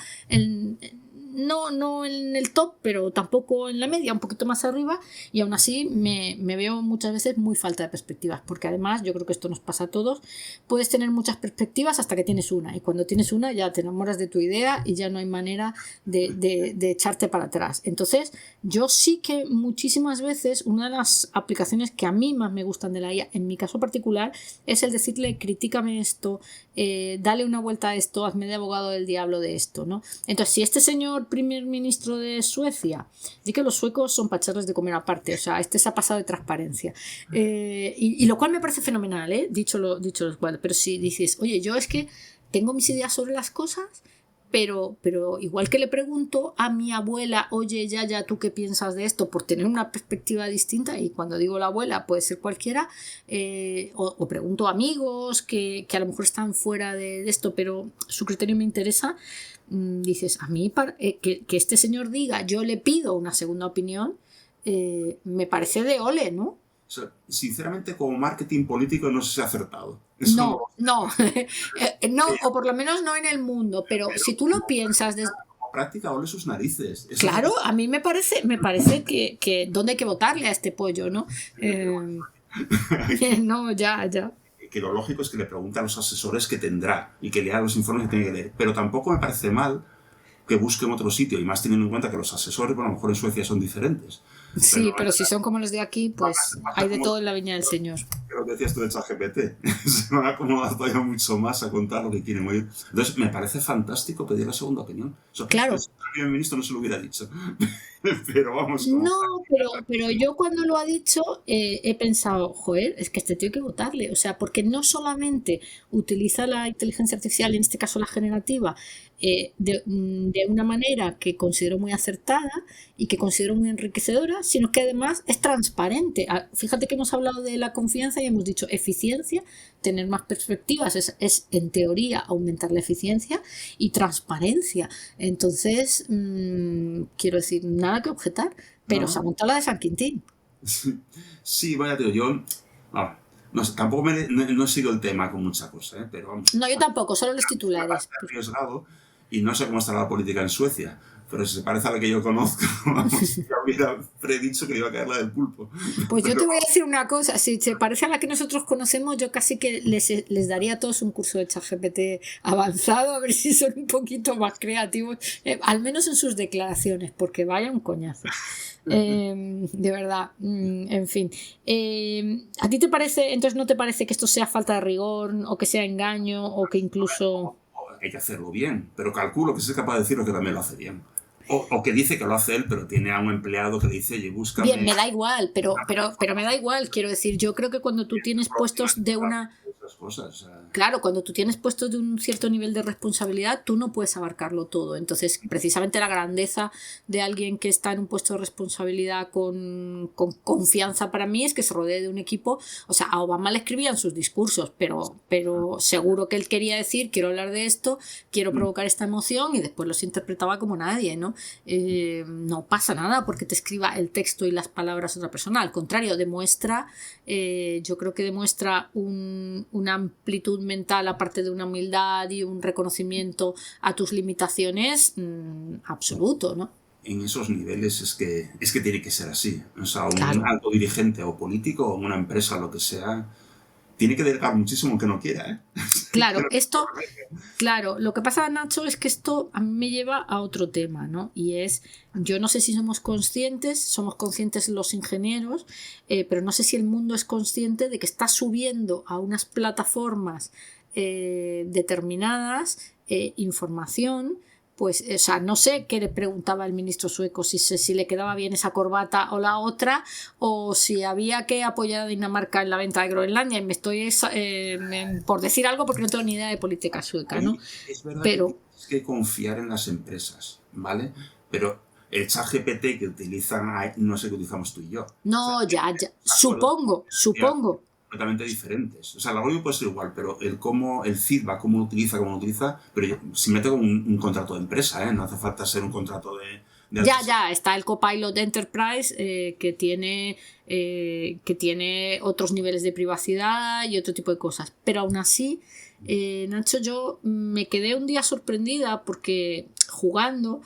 no en el top, pero tampoco en la media, un poquito más arriba, y aún así me veo muchas veces muy falta de perspectivas, porque además yo creo que esto nos pasa a todos, puedes tener muchas perspectivas hasta que tienes una, y cuando tienes una ya te enamoras de tu idea y ya no hay manera de echarte para atrás. Entonces yo sí que muchísimas veces una de las aplicaciones que a mí más me gustan de la IA, en mi caso particular, es el decirle critícame esto, dale una vuelta a esto, hazme de abogado del diablo de esto, ¿no? Entonces si este señor primer ministro de Suecia, di que los suecos son pacharles de comer aparte, o sea, se ha pasado de transparencia, y lo cual me parece fenomenal, dicho lo cual, pero si dices, oye, yo es que tengo mis ideas sobre las cosas, pero igual que le pregunto a mi abuela, oye, ya, ¿tú qué piensas de esto? Por tener una perspectiva distinta, y cuando digo la abuela puede ser cualquiera, o pregunto a amigos que a lo mejor están fuera de esto, pero su criterio me interesa. Dices, a mí que este señor diga yo le pido una segunda opinión, me parece de ole, ¿no? O sea, sinceramente, como marketing político no sé si ha acertado. No, o por lo menos no en el mundo, pero si tú lo piensas desde práctica, ole sus narices. Claro, a mí me parece que dónde hay que votarle a este pollo, ¿no? No, ya. Que lo lógico es que le pregunte a los asesores que tendrá y que lea los informes que tiene que leer. Pero tampoco me parece mal que busquen otro sitio, y más teniendo en cuenta que los asesores, bueno, a lo mejor en Suecia son diferentes. Sí, pero si son como los de aquí, pues hay de todo en la viña del Señor. Creo que decías tú de ChatGPT. Se van a acomodar todavía mucho más a contar lo que quieren oír. Entonces, me parece fantástico pedir la segunda opinión. O sea, claro. El primer ministro no se lo hubiera dicho. Pero vamos. No, pero yo cuando lo ha dicho he pensado, joder, es que este tío hay que votarle. O sea, porque no solamente utiliza la inteligencia artificial, en este caso la generativa, de una manera que considero muy acertada y que considero muy enriquecedora, sino que además es transparente. Fíjate que hemos hablado de la confianza y hemos dicho eficiencia, tener más perspectivas es en teoría aumentar la eficiencia, y transparencia. Entonces, quiero decir, nada que objetar, pero se ha montado la de San Quintín. Sí, vaya tío, yo... tampoco no he seguido el tema con mucha cosa, pero vamos. No, yo tampoco, solo los titulares. Arriesgado, y no sé cómo estará la política en Suecia, pero si se parece a la que yo conozco, vamos, ya hubiera predicho que le iba a caer la del pulpo. Pues yo te voy a decir una cosa, si se parece a la que nosotros conocemos, yo casi que les daría a todos un curso de ChatGPT avanzado, a ver si son un poquito más creativos, al menos en sus declaraciones, porque vaya un coñazo. De verdad, en fin. ¿A ti te parece, entonces no te parece que esto sea falta de rigor, o que sea engaño, o que incluso... Hay que hacerlo bien, pero calculo que es capaz de decirlo que también lo hace bien. O que dice que lo hace él, pero tiene a un empleado que le dice, oye, búscame... Bien, me da igual, pero me da igual, quiero decir, yo creo que cuando tú tienes puestos de una... Cosas, Claro, cuando tú tienes puestos de un cierto nivel de responsabilidad, tú no puedes abarcarlo todo. Entonces, precisamente la grandeza de alguien que está en un puesto de responsabilidad con confianza para mí es que se rodee de un equipo. O sea, a Obama le escribían sus discursos, pero seguro que él quería decir, quiero hablar de esto, quiero provocar esta emoción, y después los interpretaba como nadie, ¿no? No pasa nada porque te escriba el texto y las palabras otra persona. Al contrario, demuestra, yo creo que demuestra una amplitud mental, aparte de una humildad y un reconocimiento a tus limitaciones absoluto, ¿no? En esos niveles es que tiene que ser así. O sea, un Claro. alto dirigente o político o una empresa, lo que sea, tiene que delegar muchísimo aunque no quiera, ¿eh? Claro, lo que pasa, Nacho, es que esto a mí me lleva a otro tema, ¿no? Y es, yo no sé si somos conscientes los ingenieros, pero no sé si el mundo es consciente de que está subiendo a unas plataformas determinadas información. Pues, o sea, no sé qué le preguntaba el ministro sueco, si le quedaba bien esa corbata o la otra, o si había que apoyar a Dinamarca en la venta de Groenlandia, y me estoy por decir algo porque no tengo ni idea de política sueca, ¿no? Es verdad Pero que tienes que confiar en las empresas, ¿vale? Pero el ChatGPT que utilizan, no sé qué utilizamos tú y yo. no, O sea, ya, supongo. completamente diferentes. O sea, el algoritmo puede ser igual, pero el feedback, cómo lo utiliza, pero si me tengo un contrato de empresa, ¿eh? No hace falta ser un contrato de Ya, está el Copilot Enterprise que tiene otros niveles de privacidad y otro tipo de cosas. Pero aún así, Nacho, yo me quedé un día sorprendida porque jugando,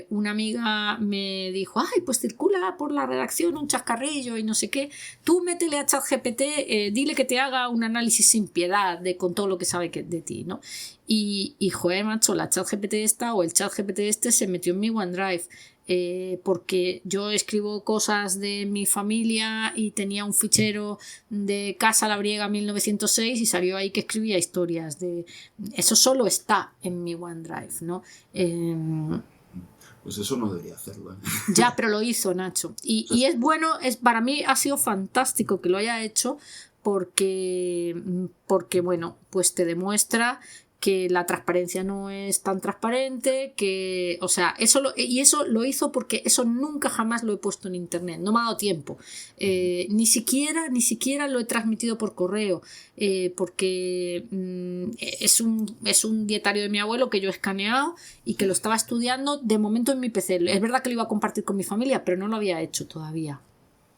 una amiga me dijo, ay, pues circula por la redacción un chascarrillo y no sé qué, tú métele a ChatGPT, dile que te haga un análisis sin piedad con todo lo que sabe de ti, ¿no? Y joder, macho, la ChatGPT esta o el ChatGPT este se metió en mi OneDrive, porque yo escribo cosas de mi familia y tenía un fichero de Casa Labriega 1906 y salió ahí que escribía historias de... Eso solo está en mi OneDrive, ¿no? Pues eso no debería hacerlo, ¿eh? Ya, pero lo hizo, Nacho. Y es bueno, para mí ha sido fantástico que lo haya hecho porque, bueno, pues te demuestra que la transparencia no es tan transparente, que, o sea, eso lo hizo porque eso nunca jamás lo he puesto en internet, no me ha dado tiempo, ni siquiera lo he transmitido por correo, porque es un dietario de mi abuelo que yo he escaneado y que lo estaba estudiando de momento en mi PC. Es verdad que lo iba a compartir con mi familia, pero no lo había hecho todavía.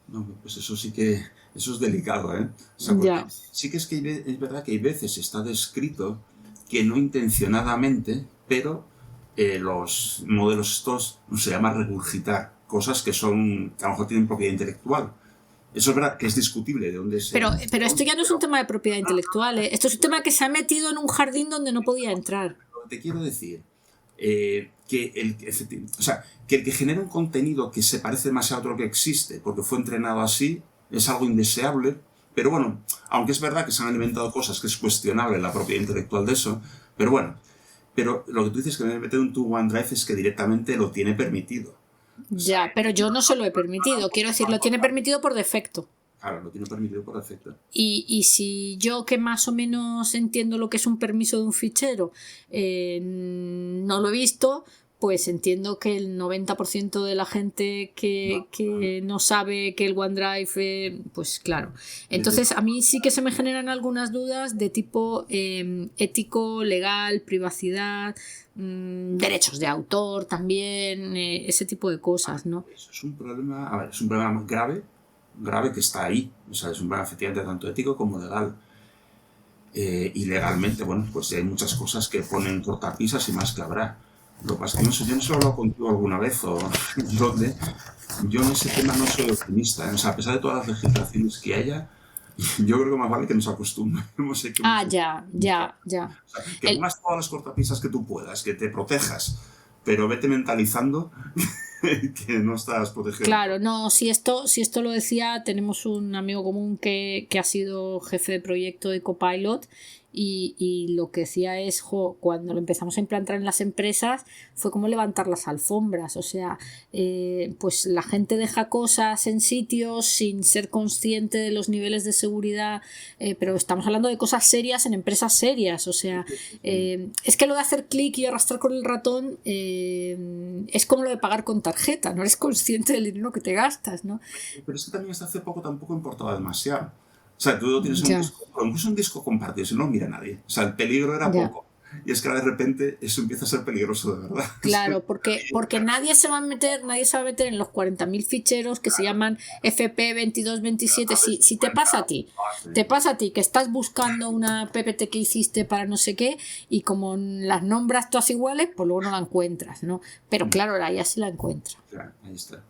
No, pues eso sí que... Eso es delicado, ¿eh? O sea, porque sí que es verdad que hay veces está descrito que no intencionadamente, pero los modelos estos se llama regurgitar cosas que a lo mejor tienen propiedad intelectual. Eso es verdad que es discutible de dónde se... Pero esto ya no es un tema de propiedad intelectual, ¿eh? Esto es un tema que se ha metido en un jardín donde no podía entrar. Te quiero decir que el que genera un contenido que se parece demasiado a otro que existe porque fue entrenado así es algo indeseable. Pero bueno, aunque es verdad que se han alimentado cosas que es cuestionable la propiedad intelectual de eso, pero bueno, pero lo que tú dices que me he metido en tu OneDrive es que directamente lo tiene permitido. Ya, pero yo no se lo he permitido, quiero decir, lo tiene permitido por defecto. Claro, lo tiene permitido por defecto. Y si yo, que más o menos entiendo lo que es un permiso de un fichero, no lo he visto, pues entiendo que el 90% de la gente que no sabe que el OneDrive, pues claro. Entonces a mí sí que se me generan algunas dudas de tipo ético, legal, privacidad, derechos de autor también, ese tipo de cosas, ¿no? Eso es un problema, a ver, es un problema más grave que está ahí. O sea, es un problema efectivamente tanto ético como legal. Y legalmente, bueno, pues hay muchas cosas que ponen cortapisas y más que habrá. Lo que pasa es que no sé, yo no sé si lo he hablado contigo alguna vez o dónde. Yo en ese tema no soy optimista, ¿eh? O sea, a pesar de todas las legislaciones que haya, yo creo que más vale que nos acostumbremos a que Ah, ya, ya, ya. o sea, que pongas todas las cortapisas que tú puedas, que te protejas, pero vete mentalizando que no estás protegido. Claro, no, si esto lo decía, tenemos un amigo común que ha sido jefe de proyecto de Copilot y lo que decía es, cuando lo empezamos a implantar en las empresas fue como levantar las alfombras, o sea, pues la gente deja cosas en sitios sin ser consciente de los niveles de seguridad, pero estamos hablando de cosas serias en empresas serias, o sea, es que lo de hacer clic y arrastrar con el ratón es como lo de pagar con tarjeta, no eres consciente del dinero que te gastas, ¿no? Pero es que también hasta hace poco tampoco importaba demasiado. O sea, tú tienes un Ya, disco, incluso un disco compartido, si no lo mira nadie. O sea, el peligro era ya. poco. Y es que ahora de repente eso empieza a ser peligroso de verdad. Claro, porque nadie se va a meter en los 40.000 ficheros que se llaman FP2227. Si te pasa a ti que estás buscando una PPT que hiciste para no sé qué y como las nombras todas iguales, pues luego no la encuentras, ¿no? Pero claro, la IA sí la encuentra. Claro, ahí está.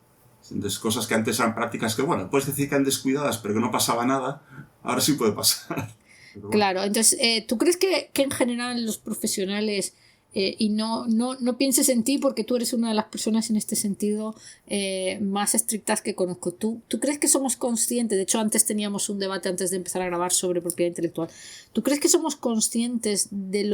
Entonces, cosas que antes eran prácticas que, bueno, puedes decir que eran descuidadas, pero que no pasaba nada, ahora sí puede pasar. Pero bueno. Claro, entonces, ¿tú crees que en general los profesionales, y no pienses en ti porque tú eres una de las personas en este sentido más estrictas que conozco, ¿tú crees que somos conscientes? De hecho, antes teníamos un debate antes de empezar a grabar sobre propiedad intelectual. ¿Tú crees que somos conscientes del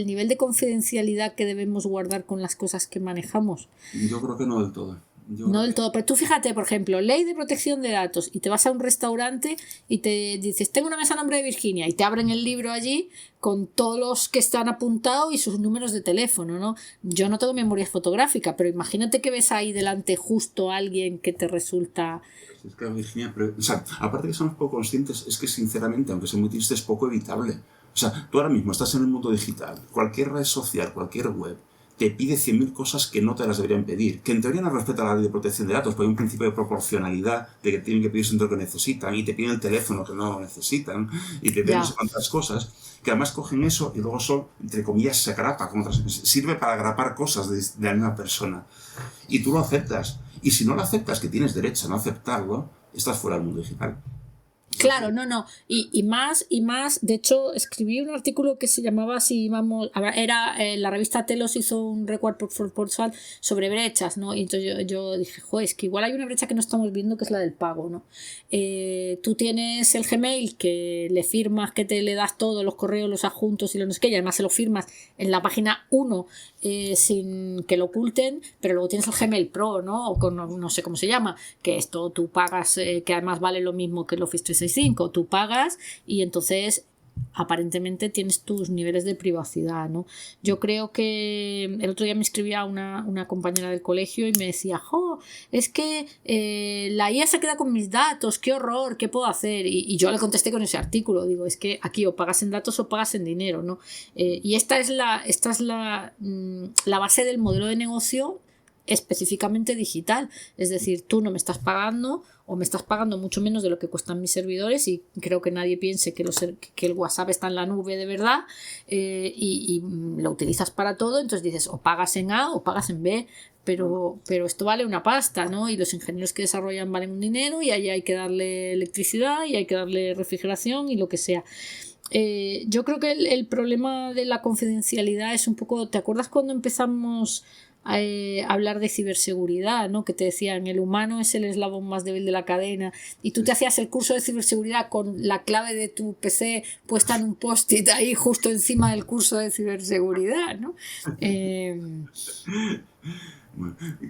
nivel de confidencialidad que debemos guardar con las cosas que manejamos? Yo creo que no del todo. No del todo, pero tú fíjate, por ejemplo, ley de protección de datos y te vas a un restaurante y te dices, tengo una mesa a nombre de Virginia y te abren el libro allí con todos los que están apuntados y sus números de teléfono, ¿no? Yo no tengo memoria fotográfica, pero imagínate que ves ahí delante justo a alguien que te resulta... Es que Virginia, pero, o sea, aparte que somos poco conscientes, es que sinceramente, aunque sea muy triste, es poco evitable. O sea, tú ahora mismo estás en el mundo digital, cualquier red social, cualquier web, te pide 100.000 cosas que no te las deberían pedir, que en teoría no respeta la ley de protección de datos, porque hay un principio de proporcionalidad, de que tienen que pedirse entre lo que necesitan, y te piden el teléfono que no lo necesitan, y te piden no sé cuántas cosas, que además cogen eso y luego son, entre comillas, se agrapa, sirve para agrapar cosas de la misma persona. Y tú lo aceptas. Y si no lo aceptas, que tienes derecho a no aceptarlo, estás fuera del mundo digital. Claro, no. Y más, de hecho, escribí un artículo que se llamaba la revista Telos hizo un report portal sobre brechas, ¿no? Y entonces yo dije, es que igual hay una brecha que no estamos viendo, que es la del pago, ¿no? Tú tienes el Gmail que le firmas, que le das todos los correos, los adjuntos y lo no sé qué, y además se lo firmas en la página 1 sin que lo oculten, pero luego tienes el Gmail Pro, ¿no? O no sé cómo se llama, que esto tú pagas, que además vale lo mismo que el Office 365, tú pagas y entonces aparentemente tienes tus niveles de privacidad, ¿no? Yo creo que el otro día me escribía una compañera del colegio y me decía, es que la IA se queda con mis datos, qué horror, ¿qué puedo hacer? Y yo le contesté con ese artículo, digo, es que aquí o pagas en datos o pagas en dinero, ¿no? Y esta es la base del modelo de negocio específicamente digital, es decir, tú no me estás pagando o me estás pagando mucho menos de lo que cuestan mis servidores y creo que nadie piense que el WhatsApp está en la nube de verdad y lo utilizas para todo, entonces dices o pagas en A o pagas en B, pero esto vale una pasta, ¿no? Y los ingenieros que desarrollan valen un dinero y ahí hay que darle electricidad y hay que darle refrigeración y lo que sea. Yo creo que el problema de la confidencialidad es un poco, ¿te acuerdas cuando empezamos hablar de ciberseguridad, ¿no? Que te decían el humano es el eslabón más débil de la cadena y tú te hacías el curso de ciberseguridad con la clave de tu PC puesta en un post-it ahí justo encima del curso de ciberseguridad, ¿no?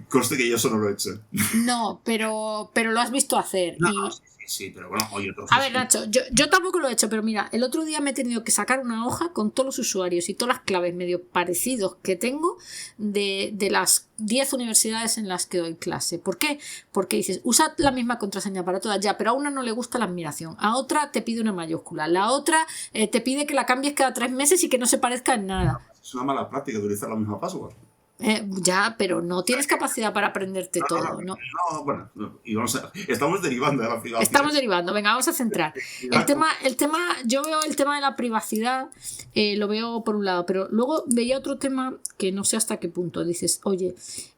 Conste que yo eso no lo he hecho. No, pero lo has visto hacer. No, sí, pero bueno, oye, a ver, Nacho, yo tampoco lo he hecho, pero mira, el otro día me he tenido que sacar una hoja con todos los usuarios y todas las claves medio parecidos que tengo de las 10 universidades en las que doy clase. ¿Por qué? Porque dices, usa la misma contraseña para todas, ya, pero a una no le gusta la admiración, a otra te pide una mayúscula, la otra te pide que la cambies cada 3 meses y que no se parezca en nada. Es una mala práctica utilizar la misma password. Ya, pero no tienes capacidad para aprenderte todo, ¿no? No, bueno, y estamos derivando de la privacidad. Estamos derivando, venga, vamos a centrar. Yo veo el tema de la privacidad, lo veo por un lado, pero luego veía otro tema que no sé hasta qué punto. Dices, oye,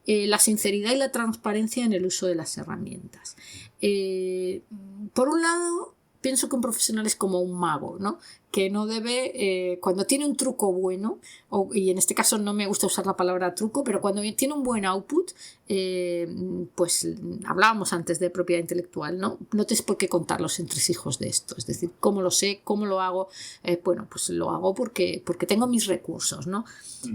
la sinceridad y la transparencia en el uso de las herramientas. Por un lado, pienso que un profesional es como un mago, ¿no? Que no debe, cuando tiene un truco bueno, y en este caso no me gusta usar la palabra truco, pero cuando tiene un buen output, pues hablábamos antes de propiedad intelectual, ¿no? No tienes por qué contar los entresijos de esto, es decir, cómo lo sé, cómo lo hago, bueno, pues lo hago porque tengo mis recursos, ¿no?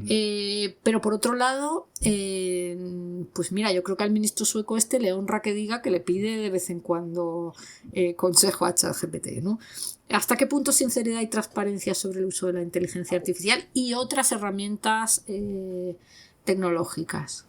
Pero por otro lado, pues mira, yo creo que al ministro sueco le honra que diga que le pide de vez en cuando consejo a ChatGPT, ¿no? ¿Hasta qué punto sinceridad y transparencia sobre el uso de la inteligencia artificial y otras herramientas tecnológicas?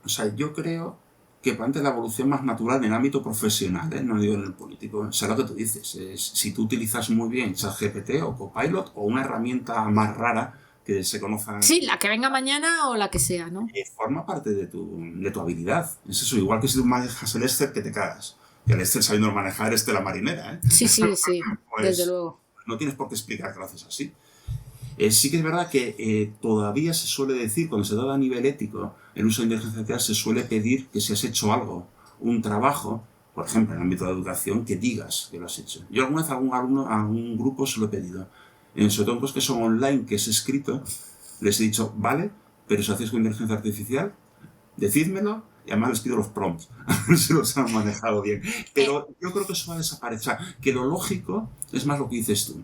O sea, yo creo que antes la evolución más natural en el ámbito profesional, no digo en el político, o sea, lo que tú dices, es si tú utilizas muy bien ChatGPT o Copilot o una herramienta más rara que se conozca... Sí, la que venga mañana o la que sea, ¿no? Forma parte de tu habilidad. Es eso, igual que si tú manejas el Excel, que te cagas. Y el Excel sabiendo manejar la marinera, ¿eh? Sí, pues, desde luego. No tienes por qué explicar que lo haces así. Sí que es verdad que todavía se suele decir, cuando se da a nivel ético el uso de inteligencia artificial, se suele pedir que si has hecho algo, un trabajo, por ejemplo, en el ámbito de la educación, que digas que lo has hecho. Yo alguna vez a algún alumno, a un grupo se lo he pedido. Sobre todo en cosas que son online, que es escrito, les he dicho, vale, pero si hacéis con inteligencia artificial, decídmelo. Y además les pido los prompts, a ver si los han manejado bien. Pero yo creo que eso va a desaparecer. O sea, que lo lógico es más lo que dices tú.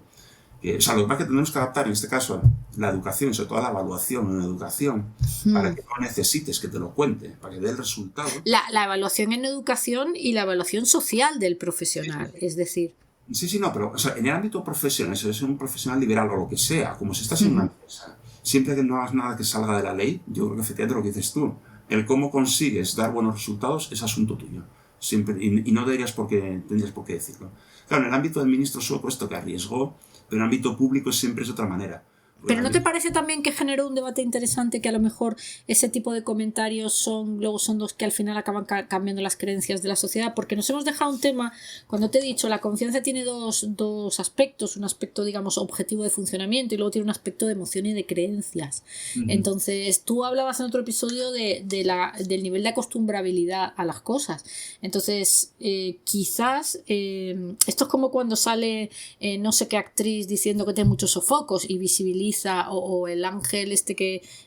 O sea, lo que pasa es que tenemos que adaptar, en este caso, la educación, sobre todo la evaluación en la educación, para que no necesites que te lo cuente, para que dé el resultado. La evaluación en educación y la evaluación social del profesional, es decir... Sí, no, pero o sea, en el ámbito profesional, si eres un profesional liberal o lo que sea, como si estás en una empresa, siempre que no hagas nada que salga de la ley, yo creo que efectivamente lo que dices tú, el cómo consigues dar buenos resultados es asunto tuyo. Siempre, y no tendrías por qué decirlo. Claro, en el ámbito del ministro sueco esto que arriesgó, pero en el ámbito público siempre es otra manera. ¿Pero no te parece también que generó un debate interesante que a lo mejor ese tipo de comentarios luego son los que al final acaban cambiando las creencias de la sociedad? Porque nos hemos dejado un tema, cuando te he dicho, la confianza tiene dos aspectos, un aspecto, digamos, objetivo de funcionamiento y luego tiene un aspecto de emoción y de creencias. Entonces, tú hablabas en otro episodio del nivel de acostumbrabilidad a las cosas. Entonces, quizás esto es como cuando sale no sé qué actriz diciendo que tiene muchos sofocos y visibiliza o el Ángel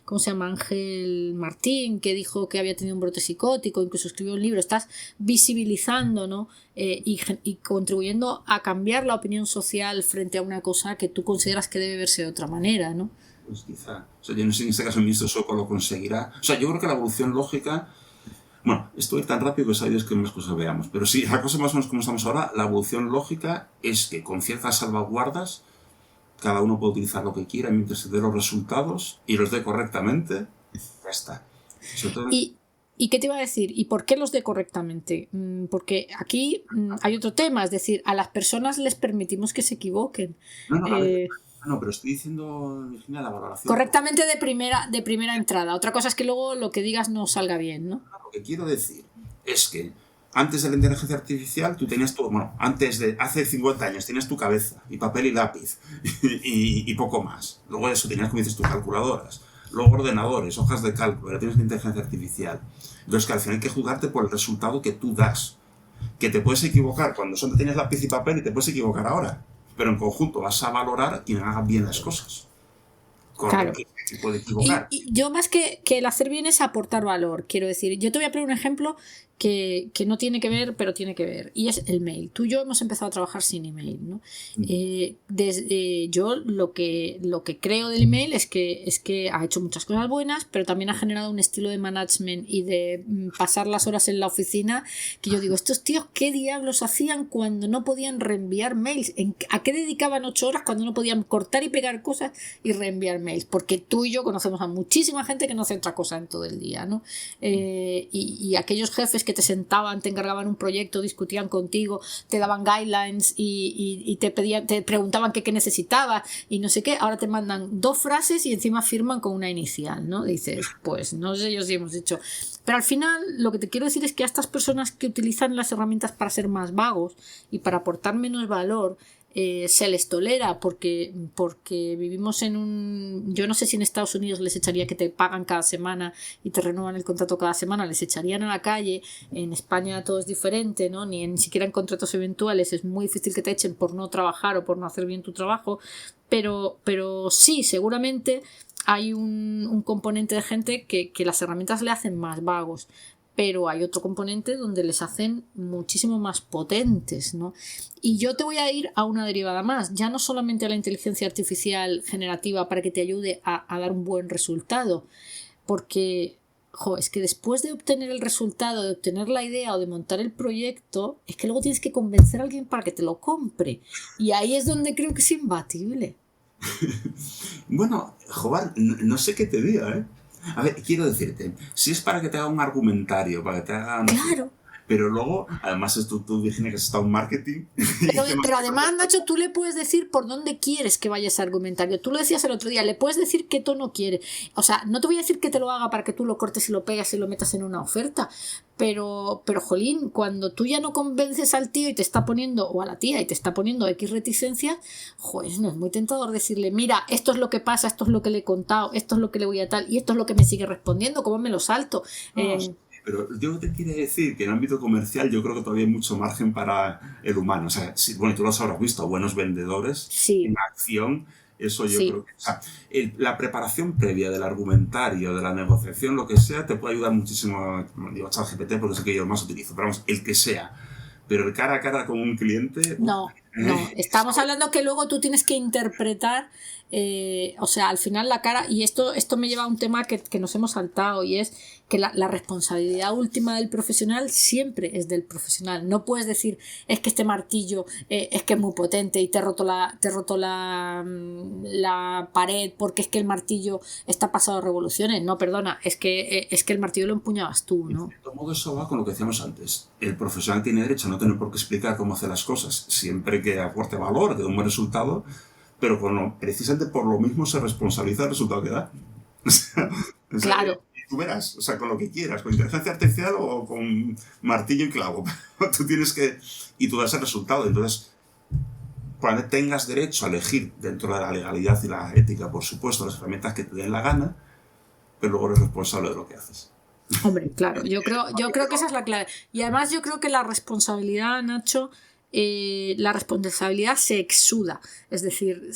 ¿cómo se llama? Ángel Martín, que dijo que había tenido un brote psicótico, incluso escribió un libro. Estás visibilizando, ¿no? Y contribuyendo a cambiar la opinión social frente a una cosa que tú consideras que debe verse de otra manera, ¿no? Pues quizá. O sea, yo no sé si en este caso el ministro Soko lo conseguirá. O sea, yo creo que la evolución lógica... Bueno, esto es tan rápido que sabéis que más cosas veamos. Pero sí, la cosa más o menos como estamos ahora, la evolución lógica es que con ciertas salvaguardas cada uno puede utilizar lo que quiera mientras se dé los resultados y los dé correctamente, ya está. Todo... ¿Y qué te iba a decir? ¿Y por qué los dé correctamente? Porque aquí hay otro tema, es decir, a las personas les permitimos que se equivoquen. No, pero estoy diciendo, Virginia, la valoración. Correctamente de primera entrada. Otra cosa es que luego lo que digas no salga bien, ¿no? Lo que quiero decir es que antes de la inteligencia artificial, tú tenías hace 50 años, tenías tu cabeza y papel y lápiz y poco más. Luego de eso tenías, como dices, tus calculadoras, luego ordenadores, hojas de cálculo, ahora tienes la inteligencia artificial. Entonces, que al final hay que juzgarte por el resultado que tú das. Que te puedes equivocar cuando solo tenías lápiz y papel y te puedes equivocar ahora. Pero en conjunto vas a valorar a quien haga bien las cosas. Claro. Que se puede equivocar. Y yo más que el hacer bien es aportar valor, quiero decir. Yo te voy a poner un ejemplo que no tiene que ver, pero tiene que ver, y es el mail. Tú y yo hemos empezado a trabajar sin email, ¿no? Yo lo que creo del email es que ha hecho muchas cosas buenas, pero también ha generado un estilo de management y de pasar las horas en la oficina que yo digo, estos tíos, ¿qué diablos hacían cuando no podían reenviar mails? ¿A qué dedicaban 8 horas cuando no podían cortar y pegar cosas y reenviar mails? Porque tú y yo conocemos a muchísima gente que no hace otra cosa en todo el día, ¿no? Y aquellos jefes profesores que te sentaban, te encargaban un proyecto, discutían contigo, te daban guidelines y te preguntaban qué necesitabas y no sé qué. Ahora te mandan 2 frases y encima firman con una inicial, ¿no? Dices, pues no sé yo si hemos hecho. Pero al final lo que te quiero decir es que a estas personas que utilizan las herramientas para ser más vagos y para aportar menos valor, se les tolera porque vivimos en un... Yo no sé si en Estados Unidos les echaría que te pagan cada semana y te renuevan el contrato cada semana, les echarían a la calle. En España todo es diferente, ¿no? Ni siquiera en contratos eventuales es muy difícil que te echen por no trabajar o por no hacer bien tu trabajo, pero sí, seguramente hay un componente de gente que las herramientas le hacen más vagos, pero hay otro componente donde les hacen muchísimo más potentes, ¿no? Y yo te voy a ir a una derivada más, ya no solamente a la inteligencia artificial generativa para que te ayude a dar un buen resultado, porque es que después de obtener el resultado, de obtener la idea o de montar el proyecto, es que luego tienes que convencer a alguien para que te lo compre, y ahí es donde creo que es imbatible. Bueno, Jobar, no sé qué te diga, ¿eh? A ver, quiero decirte, si es para que te haga un argumentario, para que te haga... Claro. Pero luego, además es tú Virginia, que has estado en marketing. Pero además, Nacho, tú le puedes decir por dónde quieres que vaya ese argumentario. Tú lo decías el otro día, le puedes decir qué tono quiere. O sea, no te voy a decir que te lo haga para que tú lo cortes y lo pegas y lo metas en una oferta. Pero jolín, cuando tú ya no convences al tío y te está poniendo, o a la tía y te está poniendo X reticencias, no es muy tentador decirle, mira, esto es lo que pasa, esto es lo que le he contado, esto es lo que le voy a tal, y esto es lo que me sigue respondiendo, ¿cómo me lo salto? Pero yo te quiero decir que en el ámbito comercial yo creo que todavía hay mucho margen para el humano. O sea, bueno, tú lo habrás visto, buenos vendedores en acción. Eso yo creo que... O sea, la preparación previa del argumentario, de la negociación, lo que sea, te puede ayudar muchísimo. Digo, ChatGPT porque es el que yo más utilizo, pero vamos, el que sea. Pero el cara a cara con un cliente... No. Estamos hablando que luego tú tienes que interpretar, o sea, al final la cara, y esto me lleva a un tema que nos hemos saltado, y es que la responsabilidad última del profesional siempre es del profesional. No puedes decir, es que este martillo es que es muy potente y te he roto la pared porque es que el martillo está pasado de revoluciones. No, perdona, es que el martillo lo empuñabas tú, ¿no? De cierto modo eso va con lo que decíamos antes. El profesional tiene derecho a no tener por qué explicar cómo hacer las cosas, siempre que aporte valor, que dé un buen resultado, pero precisamente por lo mismo se responsabiliza del resultado que da. Claro. Y tú verás, o sea, con lo que quieras, con inteligencia artificial o con martillo y clavo. Tú tienes que... Y tú das el resultado. Entonces, cuando tengas derecho a elegir dentro de la legalidad y la ética, por supuesto, las herramientas que te den la gana, pero luego eres responsable de lo que haces. Hombre, claro, yo creo que esa es la clave. Y además yo creo que la responsabilidad, Nacho, la responsabilidad se exuda, es decir,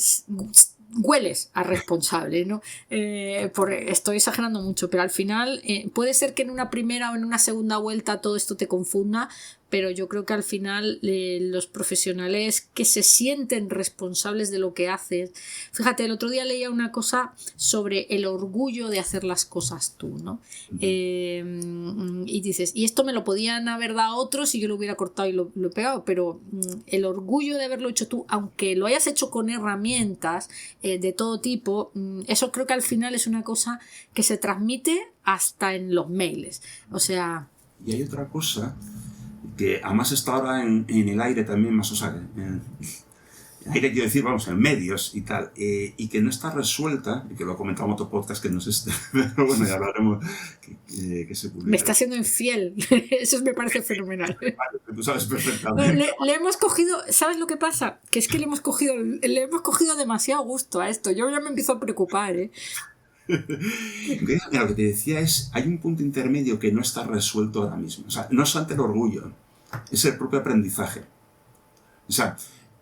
hueles a responsable, ¿no? Estoy exagerando mucho, pero al final puede ser que en una primera o en una segunda vuelta todo esto te confunda, pero yo creo que al final los profesionales que se sienten responsables de lo que haces... Fíjate, el otro día leía una cosa sobre el orgullo de hacer las cosas tú, ¿no? Y dices, y esto me lo podían haber dado otros si yo lo hubiera cortado y lo he pegado, pero el orgullo de haberlo hecho tú, aunque lo hayas hecho con herramientas de todo tipo, eso creo que al final es una cosa que se transmite hasta en los mails. O sea... Y hay otra cosa... que además está ahora en el aire también, más, o sea, en el aire quiero decir, vamos, en medios y tal, y que no está resuelta, y que lo comentamos en otro podcast que no es este, pero bueno, ya hablaremos que se publica. Me está siendo infiel, eso me parece fenomenal. Tú sabes perfectamente. Le hemos cogido, ¿sabes lo que pasa? Que es que le hemos cogido demasiado gusto a esto, yo ya me empiezo a preocupar, Mira, lo que te decía es, hay un punto intermedio que no está resuelto ahora mismo. O sea, no es ante el orgullo, es el propio aprendizaje. O sea,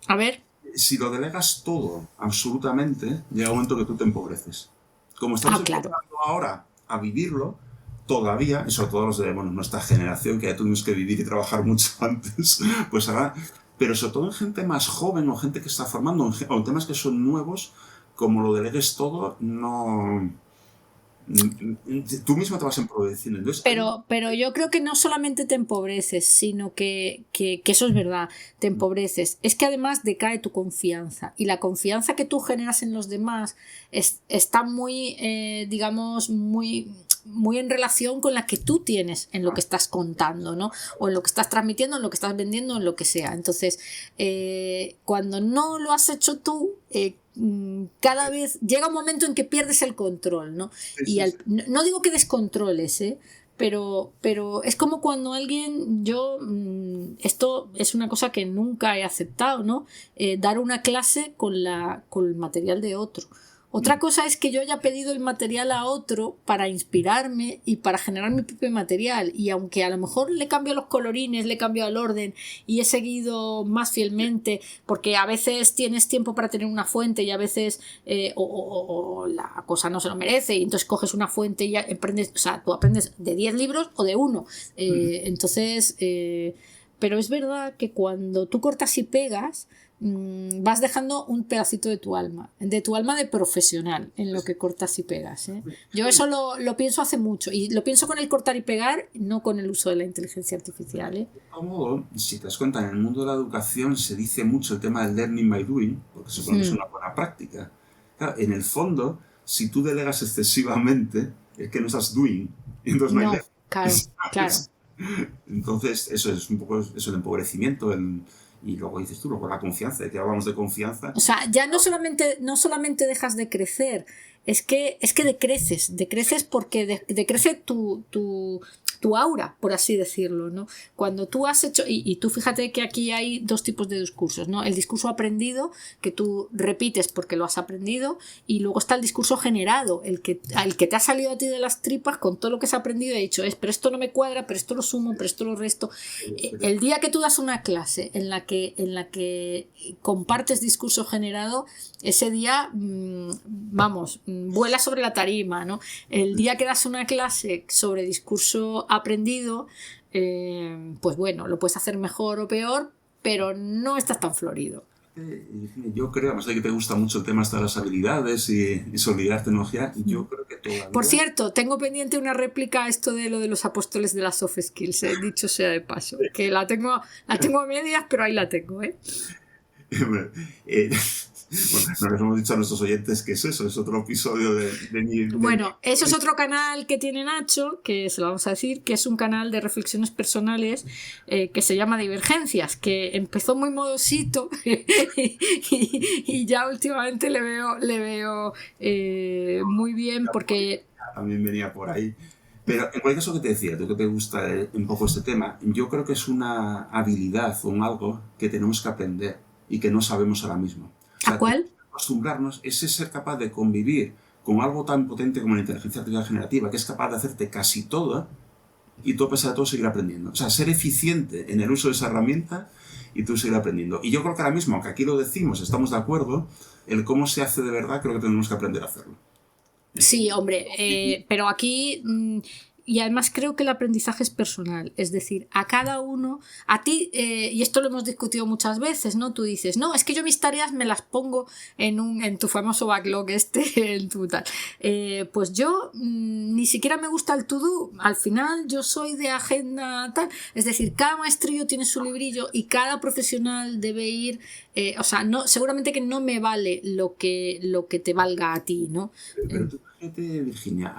a ver, si lo delegas todo, absolutamente, llega un momento que tú te empobreces. Como estamos empezando ahora a vivirlo, todavía, y sobre todo los de nuestra generación, que ya tuvimos que vivir y trabajar mucho antes, pues ahora, pero sobre todo en gente más joven o gente que está formando, o en temas que son nuevos, como lo delegues todo, no... Tú mismo te vas empobreciendo. Entonces, pero yo creo que no solamente te empobreces, sino que eso es verdad, te empobreces. Es que además decae tu confianza. Y la confianza que tú generas en los demás está muy, digamos, muy muy en relación con la que tú tienes en lo que estás contando, ¿no? O en lo que estás transmitiendo, en lo que estás vendiendo, en lo que sea. Entonces, cuando no lo has hecho tú, cada vez llega un momento en que pierdes el control, ¿no? Sí, sí. No digo que descontroles, pero es como cuando alguien, esto es una cosa que nunca he aceptado, ¿no? Dar una clase con el material de otro. Otra cosa es que yo haya pedido el material a otro para inspirarme y para generar mi propio material, y aunque a lo mejor le cambio los colorines, le cambio el orden y he seguido más fielmente, porque a veces tienes tiempo para tener una fuente y a veces o la cosa no se lo merece, y entonces coges una fuente y aprendes, o sea, tú aprendes de 10 libros o de uno. Entonces, pero es verdad que cuando tú cortas y pegas, vas dejando un pedacito de tu alma de profesional en lo que cortas y pegas, ¿eh? Yo eso lo pienso hace mucho, y lo pienso con el cortar y pegar, no con el uso de la inteligencia artificial, ¿eh? Como, si te das cuenta, en el mundo de la educación se dice mucho el tema del learning by doing, porque se supone que es una buena práctica. Claro, en el fondo, si tú delegas excesivamente, es que no estás doing, y entonces no hay learning. Claro. Entonces, eso es un poco el empobrecimiento, y luego dices tú, luego la confianza, de que hablamos de confianza. O sea, ya no solamente dejas de crecer, es que decreces porque decrece tu aura, por así decirlo, ¿no? Cuando tú has hecho, y tú fíjate que aquí hay dos tipos de discursos, ¿no? El discurso aprendido, que tú repites porque lo has aprendido, y luego está el discurso generado, el que te ha salido a ti de las tripas con todo lo que has aprendido y ha dicho, pero esto no me cuadra, pero esto lo sumo, pero esto lo resto. El día que tú das una clase en la que compartes discurso generado, ese día, vuela sobre la tarima, ¿no? El día que das una clase sobre discurso aprendido, pues bueno, lo puedes hacer mejor o peor, pero no estás tan florido. Yo creo, además de que te gusta mucho el tema de las habilidades y solidaridad tecnología, yo creo que todavía... Por cierto, tengo pendiente una réplica a esto de lo de los apóstoles de las soft skills, dicho sea de paso, que la tengo a medias, pero ahí la tengo, Bueno, no les hemos dicho a nuestros oyentes que es eso, es otro episodio de Bueno, eso es otro canal que tiene Nacho, que se lo vamos a decir, que es un canal de reflexiones personales que se llama Divergencias, que empezó muy modosito y ya últimamente le veo muy bien, porque... También venía por ahí. Pero en cualquier caso, que te decía, tú que te gusta un poco este tema, yo creo que es una habilidad o un algo que tenemos que aprender y que no sabemos ahora mismo. O sea, ¿A cuál? Acostumbrarnos es ser capaz de convivir con algo tan potente como la inteligencia artificial generativa, que es capaz de hacerte casi todo, y tú, a pesar de todo, seguir aprendiendo. O sea, ser eficiente en el uso de esa herramienta y tú seguir aprendiendo. Y yo creo que ahora mismo, aunque aquí lo decimos, estamos de acuerdo, el cómo se hace de verdad, creo que tenemos que aprender a hacerlo. Sí, hombre, pero aquí... Y además creo que el aprendizaje es personal, es decir, a cada uno, a ti, y esto lo hemos discutido muchas veces, ¿no? Tú dices, no, es que yo mis tareas me las pongo en tu famoso backlog en tu tal. Pues yo ni siquiera me gusta el to-do, al final yo soy de agenda tal, es decir, cada maestrillo tiene su librillo y cada profesional debe ir, o sea, no, seguramente que no me vale lo que te valga a ti, ¿no? Pero tú fíjate, Virginia,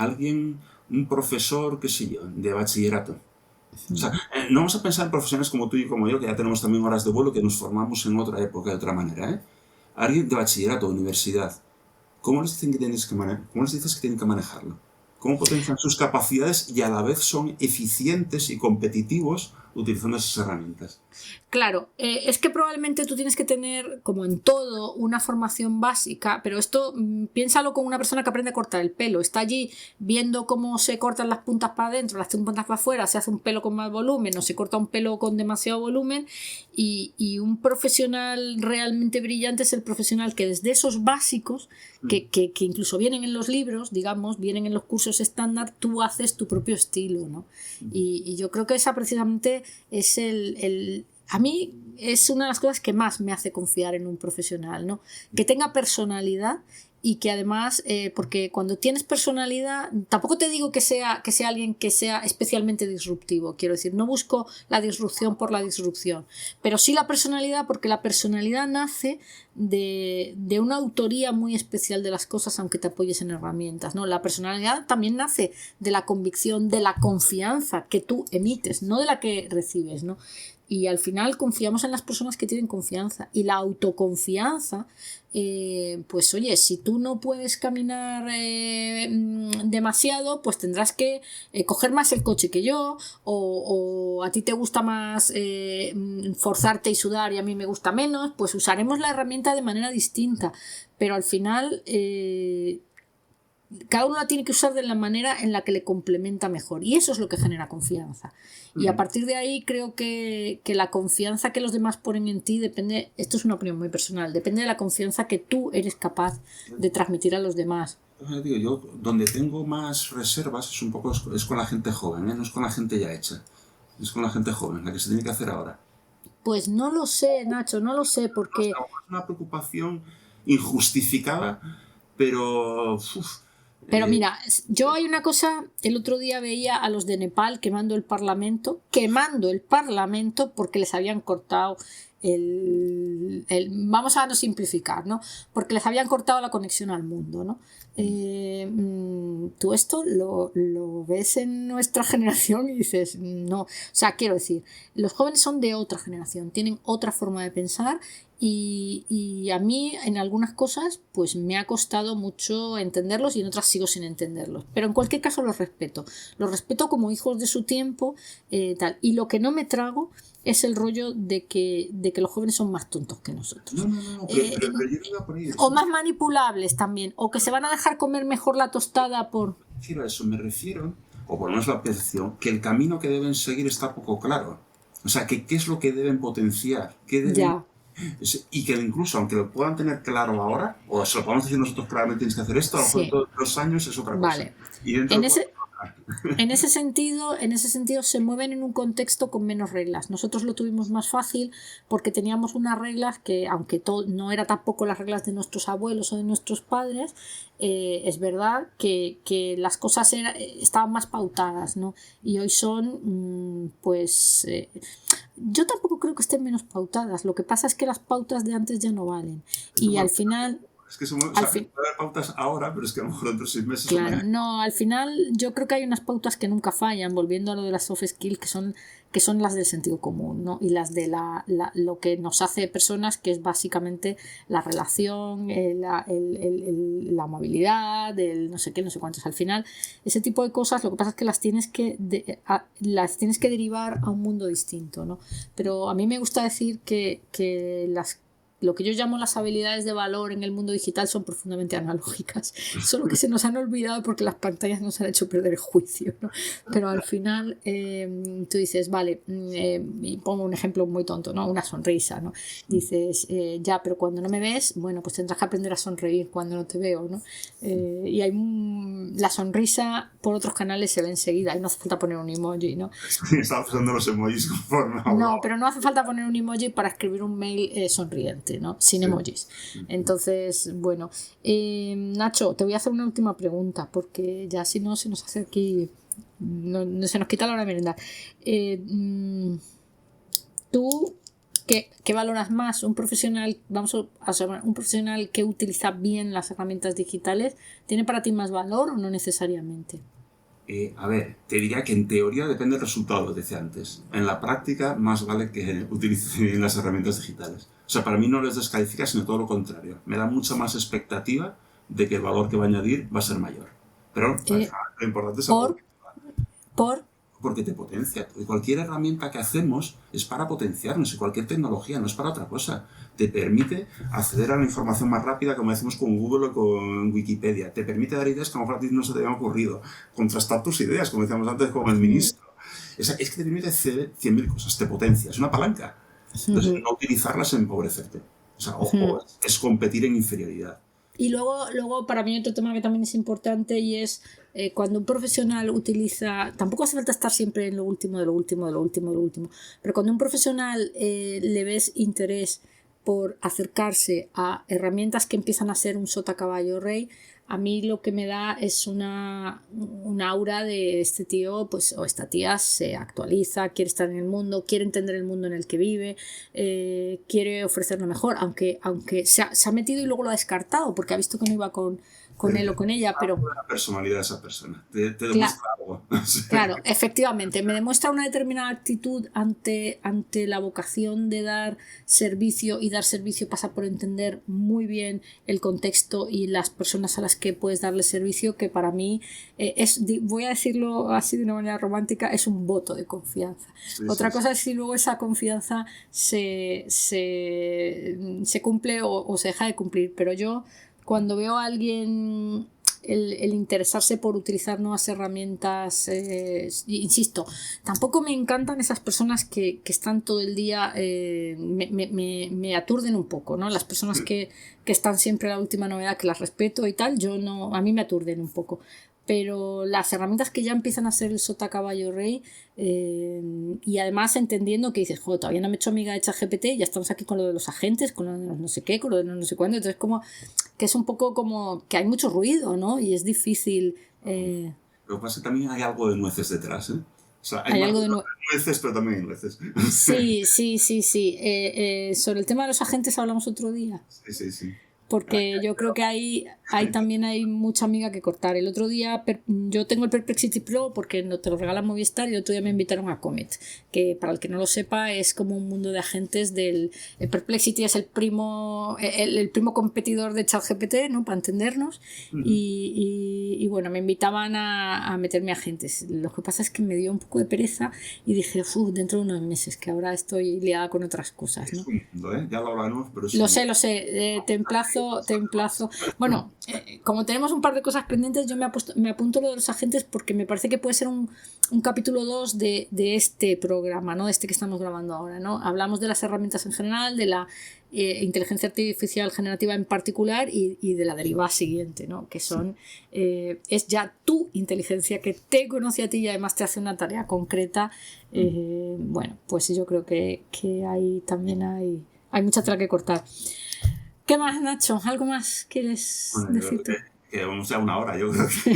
un profesor, qué sé yo, de bachillerato. O sea, no vamos a pensar en profesionales como tú y como yo, que ya tenemos también horas de vuelo, que nos formamos en otra época, de otra manera, ¿eh? Alguien de bachillerato, universidad, ¿cómo les dicen que ¿Cómo les dices que tienen que manejarlo? ¿Cómo potencian sus capacidades y a la vez son eficientes y competitivos utilizando esas herramientas? Claro, es que probablemente tú tienes que tener, como en todo, una formación básica, pero esto piénsalo con una persona que aprende a cortar el pelo. Está allí viendo cómo se cortan las puntas para adentro, las puntas para afuera, se hace un pelo con más volumen o se corta un pelo con demasiado volumen, y un profesional realmente brillante es el profesional que desde esos básicos, que incluso vienen en los libros, digamos, vienen en los cursos estándar, tú haces tu propio estilo, ¿no? Y yo creo que esa precisamente es a mí es una de las cosas que más me hace confiar en un profesional, ¿no? Que tenga personalidad y que además, porque cuando tienes personalidad, tampoco te digo que sea alguien que sea especialmente disruptivo, quiero decir, no busco la disrupción por la disrupción, pero sí la personalidad, porque la personalidad nace de una autoría muy especial de las cosas, aunque te apoyes en herramientas, ¿no? La personalidad también nace de la convicción, de la confianza que tú emites, no de la que recibes, ¿no? Y al final confiamos en las personas que tienen confianza. Y la autoconfianza, pues oye, si tú no puedes caminar demasiado, pues tendrás que coger más el coche que yo, o a ti te gusta más forzarte y sudar y a mí me gusta menos, pues usaremos la herramienta de manera distinta. Pero al final... cada uno la tiene que usar de la manera en la que le complementa mejor, y eso es lo que genera confianza. Y a partir de ahí creo que la confianza que los demás ponen en ti depende, esto es una opinión muy personal, depende de la confianza que tú eres capaz de transmitir a los demás. Digo, yo donde tengo más reservas es un poco es con la gente joven, ¿eh? No es con la gente ya hecha, es con la gente joven, la que se tiene que hacer ahora. Pues no lo sé, Nacho, no lo sé, porque... Es una preocupación injustificada, pero... Pero mira, yo hay una cosa, el otro día veía a los de Nepal quemando el parlamento porque les habían cortado vamos a no simplificar, ¿no? Porque les habían cortado la conexión al mundo, ¿no? Tú esto lo ves en nuestra generación y dices, no, o sea, quiero decir, los jóvenes son de otra generación, tienen otra forma de pensar y a mí en algunas cosas pues me ha costado mucho entenderlos y en otras sigo sin entenderlos, pero en cualquier caso los respeto como hijos de su tiempo, tal. Y lo que no me trago es el rollo de que los jóvenes son más tontos que nosotros. No, pero yo no iba por ahí. O más manipulables también, o que se van a dejar comer mejor la tostada por... A eso me refiero, o por lo menos la percepción, que el camino que deben seguir está poco claro. O sea, que qué es lo que deben potenciar, qué deben... Ya. Y que incluso, aunque lo puedan tener claro ahora, o se lo podamos decir nosotros claramente, tienes que hacer esto, a lo mejor Sí. todos los años es otra cosa. Vale. Y dentro En ese sentido se mueven en un contexto con menos reglas. Nosotros lo tuvimos más fácil porque teníamos unas reglas que, aunque no era tampoco las reglas de nuestros abuelos o de nuestros padres, es verdad que las cosas estaban más pautadas, ¿no? Y hoy son, yo tampoco creo que estén menos pautadas. Lo que pasa es que las pautas de antes ya no valen. Y al final... Es que puede haber pautas ahora, pero es que a lo mejor dentro de 6 meses... Claro, no, al final yo creo que hay unas pautas que nunca fallan, volviendo a lo de las soft skills, que son las del sentido común, ¿no? Y las de lo que nos hace personas, que es básicamente la relación, la movilidad, el no sé qué, no sé cuántos. Al final, ese tipo de cosas, lo que pasa es que las tienes que derivar a un mundo distinto, ¿no? Pero a mí me gusta decir que lo que yo llamo las habilidades de valor en el mundo digital son profundamente analógicas, solo que se nos han olvidado porque las pantallas nos han hecho perder el juicio, ¿no? Pero al final tú dices, vale, y pongo un ejemplo muy tonto, ¿no? Una sonrisa, ¿no? Dices, ya, pero cuando no me ves, bueno, pues tendrás que aprender a sonreír cuando no te veo, ¿no? Y la sonrisa por otros canales se ve enseguida y no hace falta poner un emoji, ¿no? Estaba usando los emojis conforme. No, pero no hace falta poner un emoji para escribir un mail sonriente, ¿no? Sin emojis. Entonces, bueno, Nacho, te voy a hacer una última pregunta porque ya si no se nos hace aquí, no se nos quita la hora de merendar. ¿Tú qué valoras más? ¿Un profesional, un profesional que utiliza bien las herramientas digitales, tiene para ti más valor o no necesariamente? A ver, te diría que en teoría depende del resultado, decía antes. En la práctica, más vale que utilice bien las herramientas digitales. O sea, para mí no les descalifica, sino todo lo contrario. Me da mucha más expectativa de que el valor que va a añadir va a ser mayor. Pero lo importante es porque te potencia. Cualquier herramienta que hacemos es para potenciarnos, y cualquier tecnología no es para otra cosa. Te permite acceder a la información más rápida, como decimos con Google o con Wikipedia. Te permite dar ideas que a lo mejor a ti no se te habían ocurrido. Contrastar tus ideas, como decíamos antes con el ministro. Es que te permite hacer 100.000 cosas, te potencia, es una palanca. Entonces, no utilizarlas es empobrecerte. O sea, ojo, es competir en inferioridad. Y luego para mí otro tema que también es importante y es cuando un profesional utiliza, tampoco hace falta estar siempre en lo último, de lo último, de lo último, de lo último, pero cuando un profesional le ves interés por acercarse a herramientas que empiezan a ser un sota caballo rey, a mí lo que me da es un aura de este tío pues, o esta tía se actualiza, quiere estar en el mundo, quiere entender el mundo en el que vive, quiere ofrecer lo mejor, aunque se ha metido y luego lo ha descartado porque ha visto que no iba con él o con ella, pero... La personalidad de esa persona, te demuestra algo. Claro, efectivamente, me demuestra una determinada actitud ante la vocación de dar servicio, y dar servicio pasa por entender muy bien el contexto y las personas a las que puedes darle servicio, que para mí voy a decirlo así de una manera romántica, es un voto de confianza. Otra cosa es si luego esa confianza se cumple o se deja de cumplir, pero yo cuando veo a alguien el interesarse por utilizar nuevas herramientas, insisto, tampoco me encantan esas personas que están todo el día, me aturden un poco, ¿no? Las personas que están siempre a la última novedad, que las respeto y tal, a mí me aturden un poco. Pero las herramientas que ya empiezan a ser el sota caballo rey, y además entendiendo que dices, joder, todavía no me he hecho amiga de ChatGPT, ya estamos aquí con lo de los agentes, con lo de los no sé qué, con lo de los no sé cuándo, entonces como que es un poco como que hay mucho ruido, ¿no? Y es difícil. Lo que pasa es que también hay algo de nueces detrás, ¿eh? O sea, hay algo de nueces, pero también hay nueces. Sí. Sobre el tema de los agentes hablamos otro día. Sí. Porque yo creo que también hay mucha amiga que cortar. El otro día yo tengo el Perplexity Pro porque no te lo regala Movistar, y el otro día me invitaron a Comet, que para el que no lo sepa es como un mundo de agentes el Perplexity es el primo competidor de ChatGPT, ¿no? Para entendernos. Y bueno, me invitaban a meterme agentes. Lo que pasa es que me dio un poco de pereza y dije, dentro de unos meses, que ahora estoy liada con otras cosas, ¿no? Es un mundo, ¿eh? Ya lo hablaremos, pero Lo sé. Te emplazo. Bueno, como tenemos un par de cosas pendientes, yo me apunto lo de los agentes porque me parece que puede ser un capítulo 2 de este programa, ¿no? De este que estamos grabando ahora, ¿no? Hablamos de las herramientas en general, de la inteligencia artificial generativa en particular y de la derivada siguiente, ¿no? Que son es ya tu inteligencia que te conoce a ti y además te hace una tarea concreta. Bueno, pues yo creo que ahí también hay mucha tela que cortar. ¿Qué más, Nacho? ¿Algo más quieres decir tú? Que vamos ya una hora, yo creo que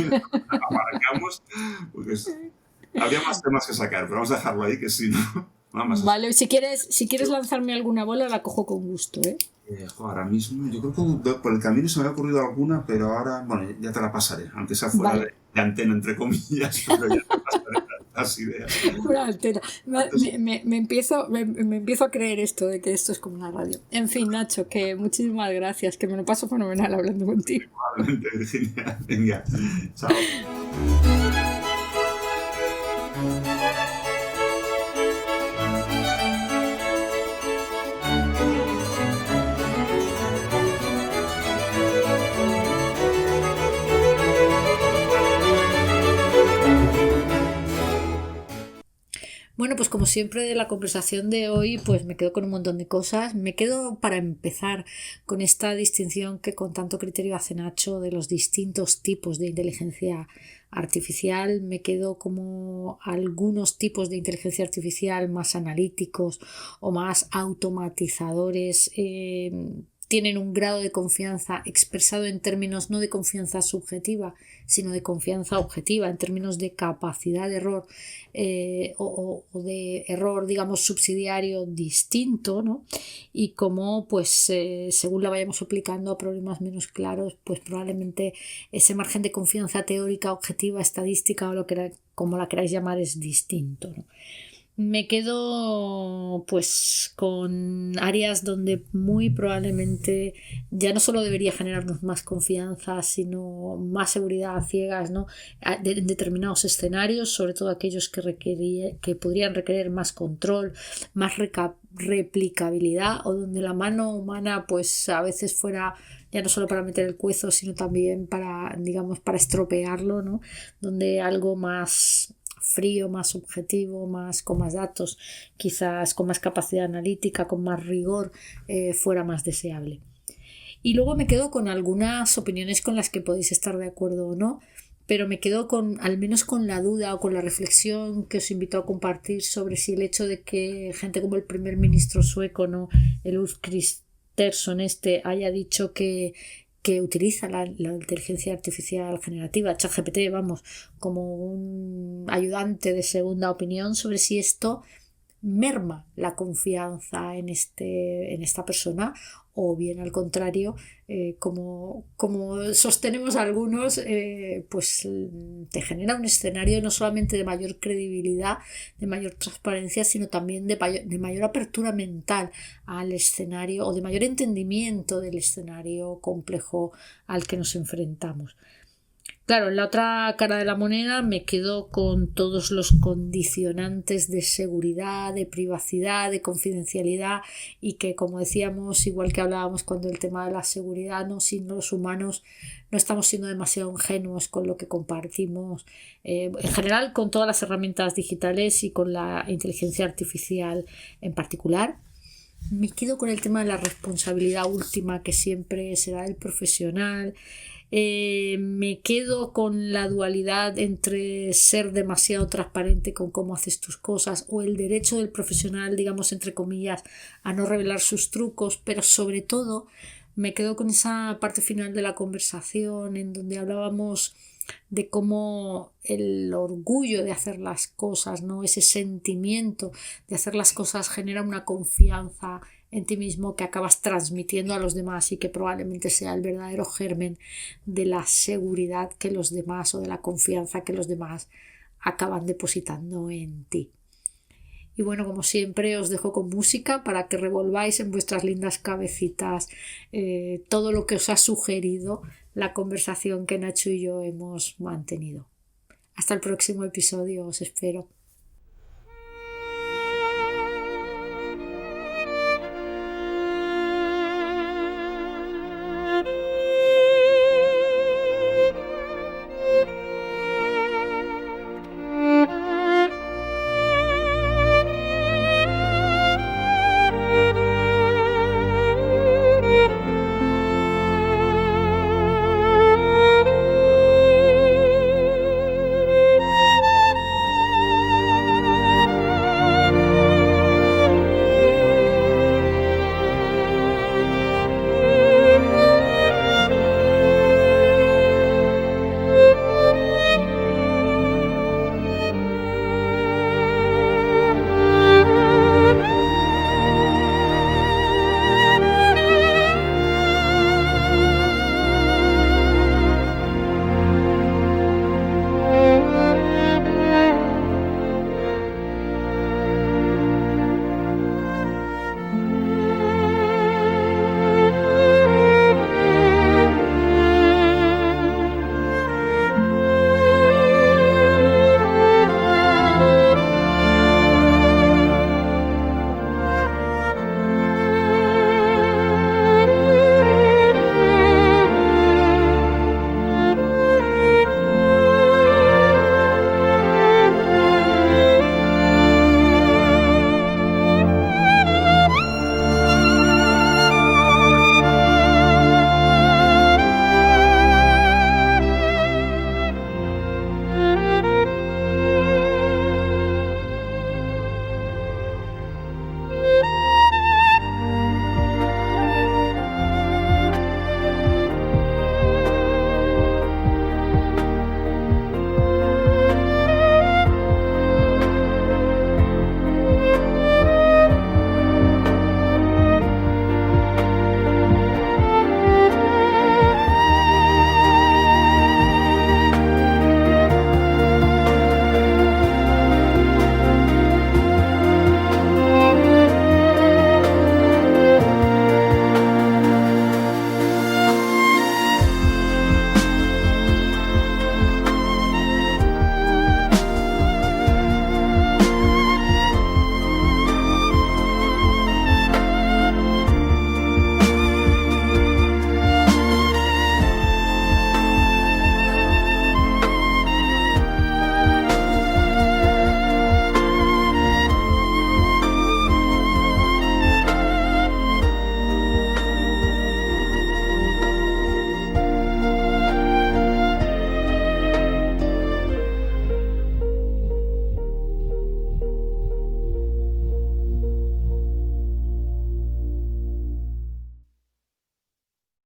abarcamos, porque habría más temas que sacar, pero vamos a dejarlo ahí, que si no... Vale, si quieres lanzarme alguna bola, la cojo con gusto, ¿eh? Ahora mismo, yo creo que por el camino se me ha ocurrido alguna, pero ahora, bueno, ya te la pasaré, aunque sea fuera de antena, entre comillas, pero ya te pasaré las ideas. Fuera de antena. Me empiezo a creer esto, de que esto es como una radio. En fin, Nacho, que muchísimas gracias, que me lo paso fenomenal hablando contigo. Igualmente, Virginia. Venga, chao. Bueno, pues como siempre de la conversación de hoy, pues me quedo con un montón de cosas. Me quedo, para empezar, con esta distinción que con tanto criterio hace Nacho de los distintos tipos de inteligencia artificial. Me quedo como algunos tipos de inteligencia artificial más analíticos o más automatizadores tienen un grado de confianza expresado en términos no de confianza subjetiva, sino de confianza objetiva, en términos de capacidad de error o de error, digamos, subsidiario distinto, ¿no? Y como, pues, según la vayamos aplicando a problemas menos claros, pues probablemente ese margen de confianza teórica, objetiva, estadística o como la queráis llamar es distinto, ¿no? Me quedo pues con áreas donde muy probablemente ya no solo debería generarnos más confianza, sino más seguridad a ciegas, ¿no? En determinados escenarios, sobre todo aquellos que podrían requerir más control, más replicabilidad, o donde la mano humana pues a veces fuera ya no solo para meter el cuezo, sino también para, digamos, para estropearlo, ¿no? Donde algo más frío, más objetivo, con más datos, quizás con más capacidad analítica, con más rigor, fuera más deseable. Y luego me quedo con algunas opiniones con las que podéis estar de acuerdo o no, pero me quedo al menos con la duda o con la reflexión que os invito a compartir sobre si el hecho de que gente como el primer ministro sueco, ¿no?, el Ulf Kristersson haya dicho que utiliza la inteligencia artificial generativa, ChatGPT, vamos, como un ayudante de segunda opinión, sobre si esto merma la confianza en esta persona, o bien al contrario, como sostenemos algunos, pues te genera un escenario no solamente de mayor credibilidad, de mayor transparencia, sino también de mayor apertura mental al escenario, o de mayor entendimiento del escenario complejo al que nos enfrentamos. Claro, en la otra cara de la moneda me quedo con todos los condicionantes de seguridad, de privacidad, de confidencialidad, y que, como decíamos, igual que hablábamos cuando el tema de la seguridad, ¿no?, sin los humanos no estamos siendo demasiado ingenuos con lo que compartimos, en general con todas las herramientas digitales y con la inteligencia artificial en particular. Me quedo con el tema de la responsabilidad última, que siempre será el profesional. Me quedo con la dualidad entre ser demasiado transparente con cómo haces tus cosas, o el derecho del profesional, digamos entre comillas, a no revelar sus trucos, pero sobre todo me quedo con esa parte final de la conversación en donde hablábamos de cómo el orgullo de hacer las cosas, ¿no?, ese sentimiento de hacer las cosas genera una confianza en ti mismo que acabas transmitiendo a los demás, y que probablemente sea el verdadero germen de la seguridad que los demás, o de la confianza que los demás acaban depositando en ti. Y bueno, como siempre, os dejo con música para que revolváis en vuestras lindas cabecitas todo lo que os ha sugerido la conversación que Nacho y yo hemos mantenido. Hasta el próximo episodio, os espero.